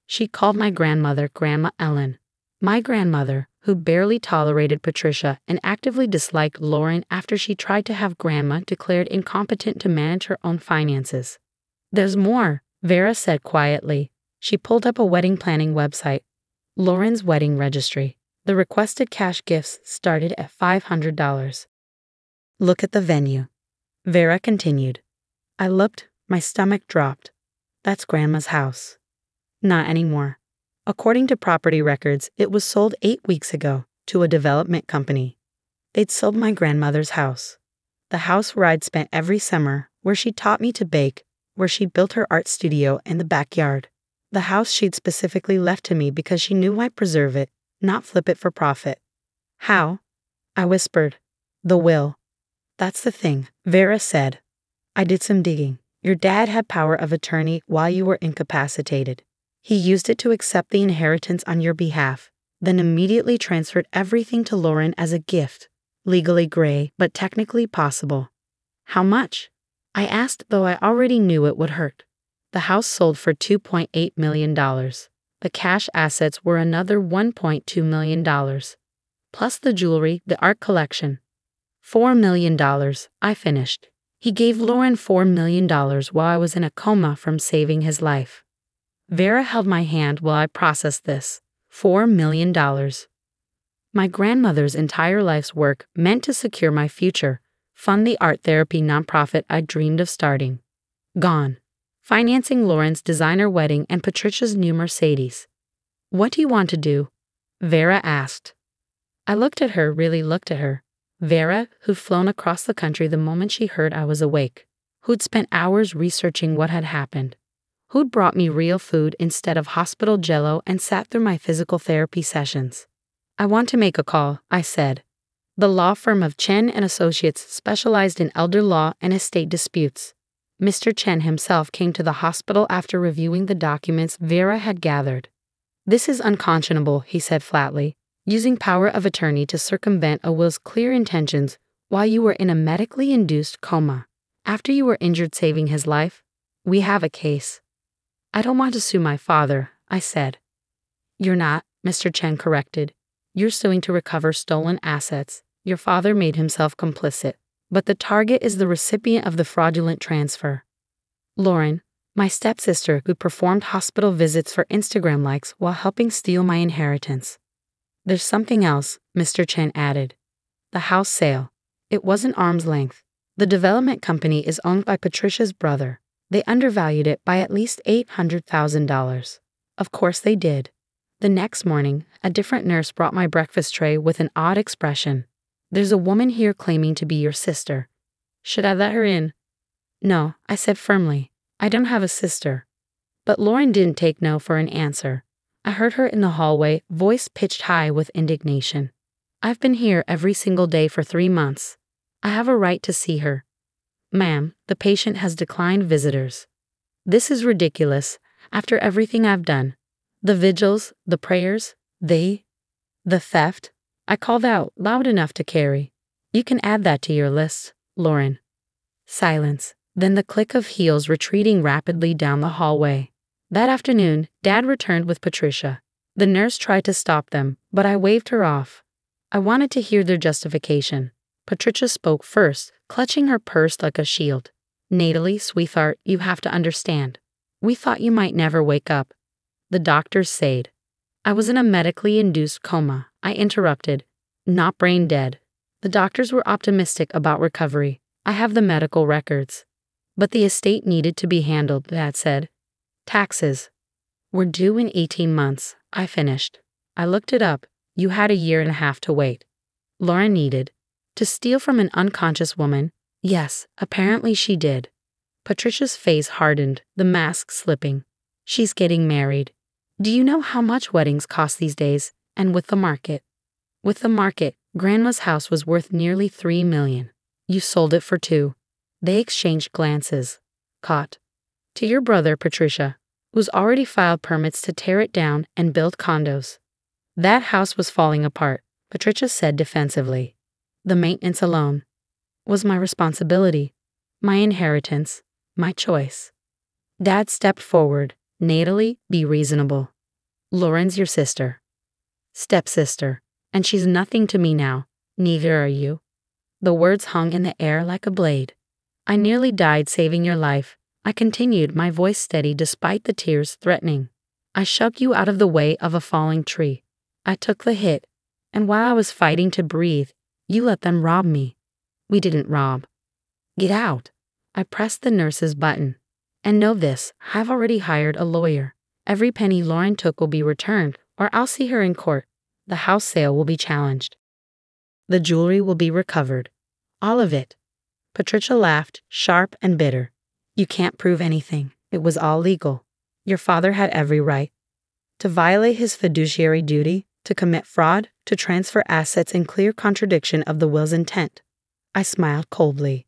She called my grandmother Grandma Ellen. My grandmother, who barely tolerated Patricia and actively disliked Lauren after she tried to have Grandma declared incompetent to manage her own finances. There's more, Vera said quietly. She pulled up a wedding planning website. Lauren's wedding registry. The requested cash gifts started at $500. Look at the venue. Vera continued. I looked, my stomach dropped. That's Grandma's house. Not anymore. According to property records, it was sold 8 weeks ago to a development company. They'd sold my grandmother's house. The house where I'd spent every summer, where she taught me to bake, where she built her art studio in the backyard. The house she'd specifically left to me because she knew I'd preserve it, not flip it for profit. How? I whispered. The will. That's the thing, Vera said. I did some digging. Your dad had power of attorney while you were incapacitated. He used it to accept the inheritance on your behalf, then immediately transferred everything to Lauren as a gift. Legally gray, but technically possible. How much? I asked, though I already knew it would hurt. The house sold for $2.8 million. The cash assets were another $1.2 million. Plus the jewelry, the art collection. $4 million, I finished. He gave Lauren $4 million while I was in a coma from saving his life. Vera held my hand while I processed this. $4 million. My grandmother's entire life's work meant to secure my future, fund the art therapy nonprofit I dreamed of starting. Gone. Financing Lauren's designer wedding and Patricia's new Mercedes. What do you want to do? Vera asked. I looked at her, really looked at her. Vera, who'd flown across the country the moment she heard I was awake, who'd spent hours researching what had happened, who'd brought me real food instead of hospital jello and sat through my physical therapy sessions. I want to make a call, I said. The law firm of Chen and Associates specialized in elder law and estate disputes. Mr. Chen himself came to the hospital after reviewing the documents Vera had gathered. This is unconscionable, he said flatly. Using power of attorney to circumvent a will's clear intentions while you were in a medically induced coma. After you were injured saving his life, we have a case. I don't want to sue my father, I said. You're not, Mr. Chen corrected. You're suing to recover stolen assets. Your father made himself complicit, but the target is the recipient of the fraudulent transfer. Lauren, my stepsister who performed hospital visits for Instagram likes while helping steal my inheritance. There's something else, Mr. Chen added. The house sale. It wasn't arm's length. The development company is owned by Patricia's brother. They undervalued it by at least $800,000. Of course they did. The next morning, a different nurse brought my breakfast tray with an odd expression. There's a woman here claiming to be your sister. Should I let her in? No, I said firmly. I don't have a sister. But Lauren didn't take no for an answer. I heard her in the hallway, voice pitched high with indignation. I've been here every single day for 3 months. I have a right to see her. Ma'am, the patient has declined visitors. This is ridiculous. After everything I've done, The vigils, the prayers, the theft. I called out loud enough to carry. You can add that to your list, Lauren. Silence, then the click of heels retreating rapidly down the hallway. That afternoon, Dad returned with Patricia. The nurse tried to stop them, but I waved her off. I wanted to hear their justification. Patricia spoke first, clutching her purse like a shield. Natalie, sweetheart, you have to understand. We thought you might never wake up. The doctors said. I was in a medically induced coma, I interrupted. Not brain dead. The doctors were optimistic about recovery. I have the medical records. But the estate needed to be handled, Dad said. Taxes. Were due in 18 months, I finished. I looked it up. You had a year and a half to wait. Lauren needed. To steal from an unconscious woman? Yes, apparently she did. Patricia's face hardened, the mask slipping. She's getting married. Do you know how much weddings cost these days? And with the market? With the market, Grandma's house was worth nearly $3 million. You sold it for $2 million. They exchanged glances. Caught. To your brother, Patricia, who's already filed permits to tear it down and build condos. That house was falling apart, Patricia said defensively. The maintenance alone was my responsibility, my inheritance, my choice. Dad stepped forward. Natalie, be reasonable. Lauren's your sister. Stepsister. And she's nothing to me now. Neither are you. The words hung in the air like a blade. I nearly died saving your life. I continued, my voice steady despite the tears threatening. I shoved you out of the way of a falling tree. I took the hit. And while I was fighting to breathe, you let them rob me. We didn't rob. Get out. I pressed the nurse's button. And know this, I've already hired a lawyer. Every penny Lauren took will be returned, or I'll see her in court. The house sale will be challenged. The jewelry will be recovered. All of it. Patricia laughed, sharp and bitter. You can't prove anything. It was all legal. Your father had every right. To violate his fiduciary duty, to commit fraud, to transfer assets in clear contradiction of the will's intent. I smiled coldly.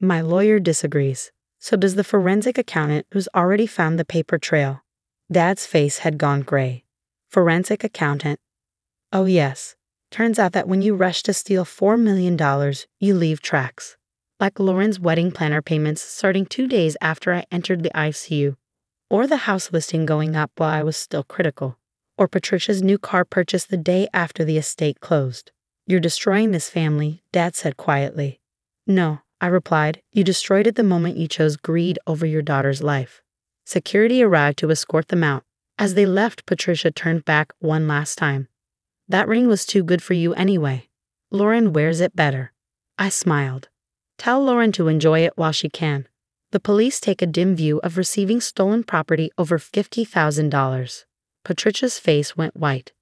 My lawyer disagrees. So does the forensic accountant who's already found the paper trail. Dad's face had gone gray. Forensic accountant. Oh yes. Turns out that when you rush to steal $4 million, you leave tracks. Like Lauren's wedding planner payments starting 2 days after I entered the ICU. Or the house listing going up while I was still critical. Or Patricia's new car purchase the day after the estate closed. You're destroying this family, Dad said quietly. No, I replied, you destroyed it the moment you chose greed over your daughter's life. Security arrived to escort them out. As they left, Patricia turned back one last time. That ring was too good for you anyway. Lauren wears it better. I smiled. Tell Lauren to enjoy it while she can. The police take a dim view of receiving stolen property over $50,000. Patricia's face went white.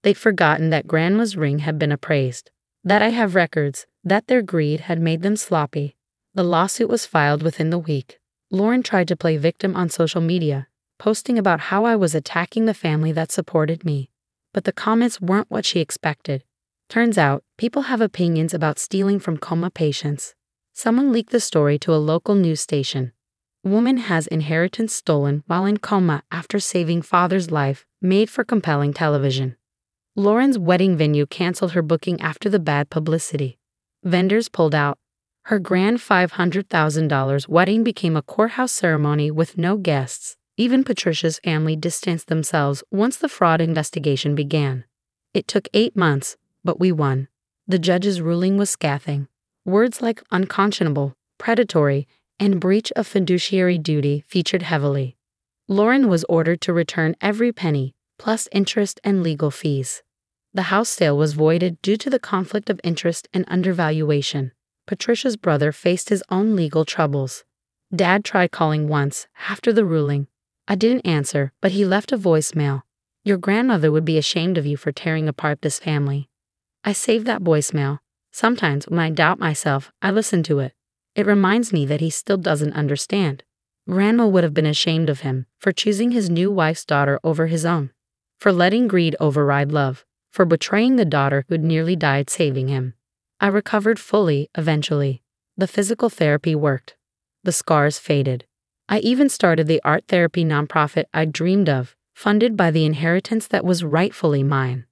They'd forgotten that Grandma's ring had been appraised. That I have records, that their greed had made them sloppy. The lawsuit was filed within the week. Lauren tried to play victim on social media, posting about how I was attacking the family that supported me. But the comments weren't what she expected. Turns out, people have opinions about stealing from coma patients. Someone leaked the story to a local news station. Woman has inheritance stolen while in coma after saving father's life, made for compelling television. Lauren's wedding venue canceled her booking after the bad publicity. Vendors pulled out. Her grand $500,000 wedding became a courthouse ceremony with no guests. Even Patricia's family distanced themselves once the fraud investigation began. It took 8 months, but we won. The judge's ruling was scathing. Words like unconscionable, predatory, and breach of fiduciary duty featured heavily. Lauren was ordered to return every penny, plus interest and legal fees. The house sale was voided due to the conflict of interest and undervaluation. Patricia's brother faced his own legal troubles. Dad tried calling once, after the ruling. I didn't answer, but he left a voicemail. Your grandmother would be ashamed of you for tearing apart this family. I saved that voicemail. Sometimes, when I doubt myself, I listen to it. It reminds me that he still doesn't understand. Grandma would have been ashamed of him for choosing his new wife's daughter over his own, for letting greed override love, for betraying the daughter who'd nearly died saving him. I recovered fully, eventually. The physical therapy worked. The scars faded. I even started the art therapy nonprofit I dreamed of, funded by the inheritance that was rightfully mine.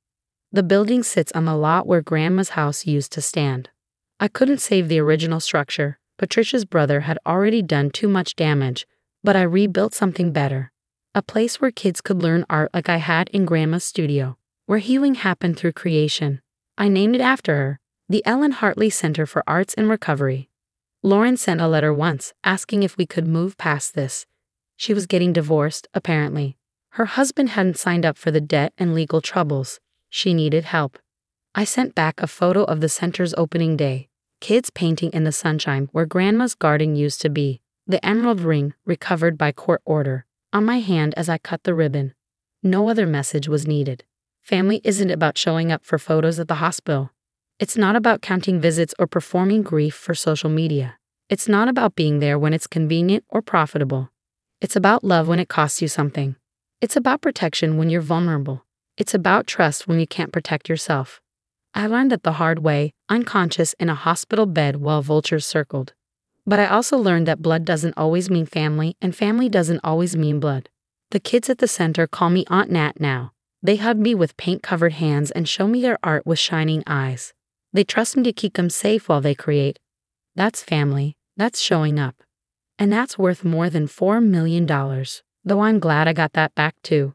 The building sits on the lot where Grandma's house used to stand. I couldn't save the original structure. Patricia's brother had already done too much damage, but I rebuilt something better. A place where kids could learn art like I had in Grandma's studio, where healing happened through creation. I named it after her, the Ellen Hartley Center for Arts and Recovery. Lauren sent a letter once asking if we could move past this. She was getting divorced, apparently. Her husband hadn't signed up for the debt and legal troubles. She needed help. I sent back a photo of the center's opening day. Kids painting in the sunshine where Grandma's garden used to be. The emerald ring, recovered by court order, on my hand as I cut the ribbon. No other message was needed. Family isn't about showing up for photos at the hospital. It's not about counting visits or performing grief for social media. It's not about being there when it's convenient or profitable. It's about love when it costs you something. It's about protection when you're vulnerable. It's about trust when you can't protect yourself. I learned that the hard way, unconscious in a hospital bed while vultures circled. But I also learned that blood doesn't always mean family, and family doesn't always mean blood. The kids at the center call me Aunt Nat now. They hug me with paint-covered hands and show me their art with shining eyes. They trust me to keep them safe while they create. That's family. That's showing up. And that's worth more than $4 million. Though I'm glad I got that back too.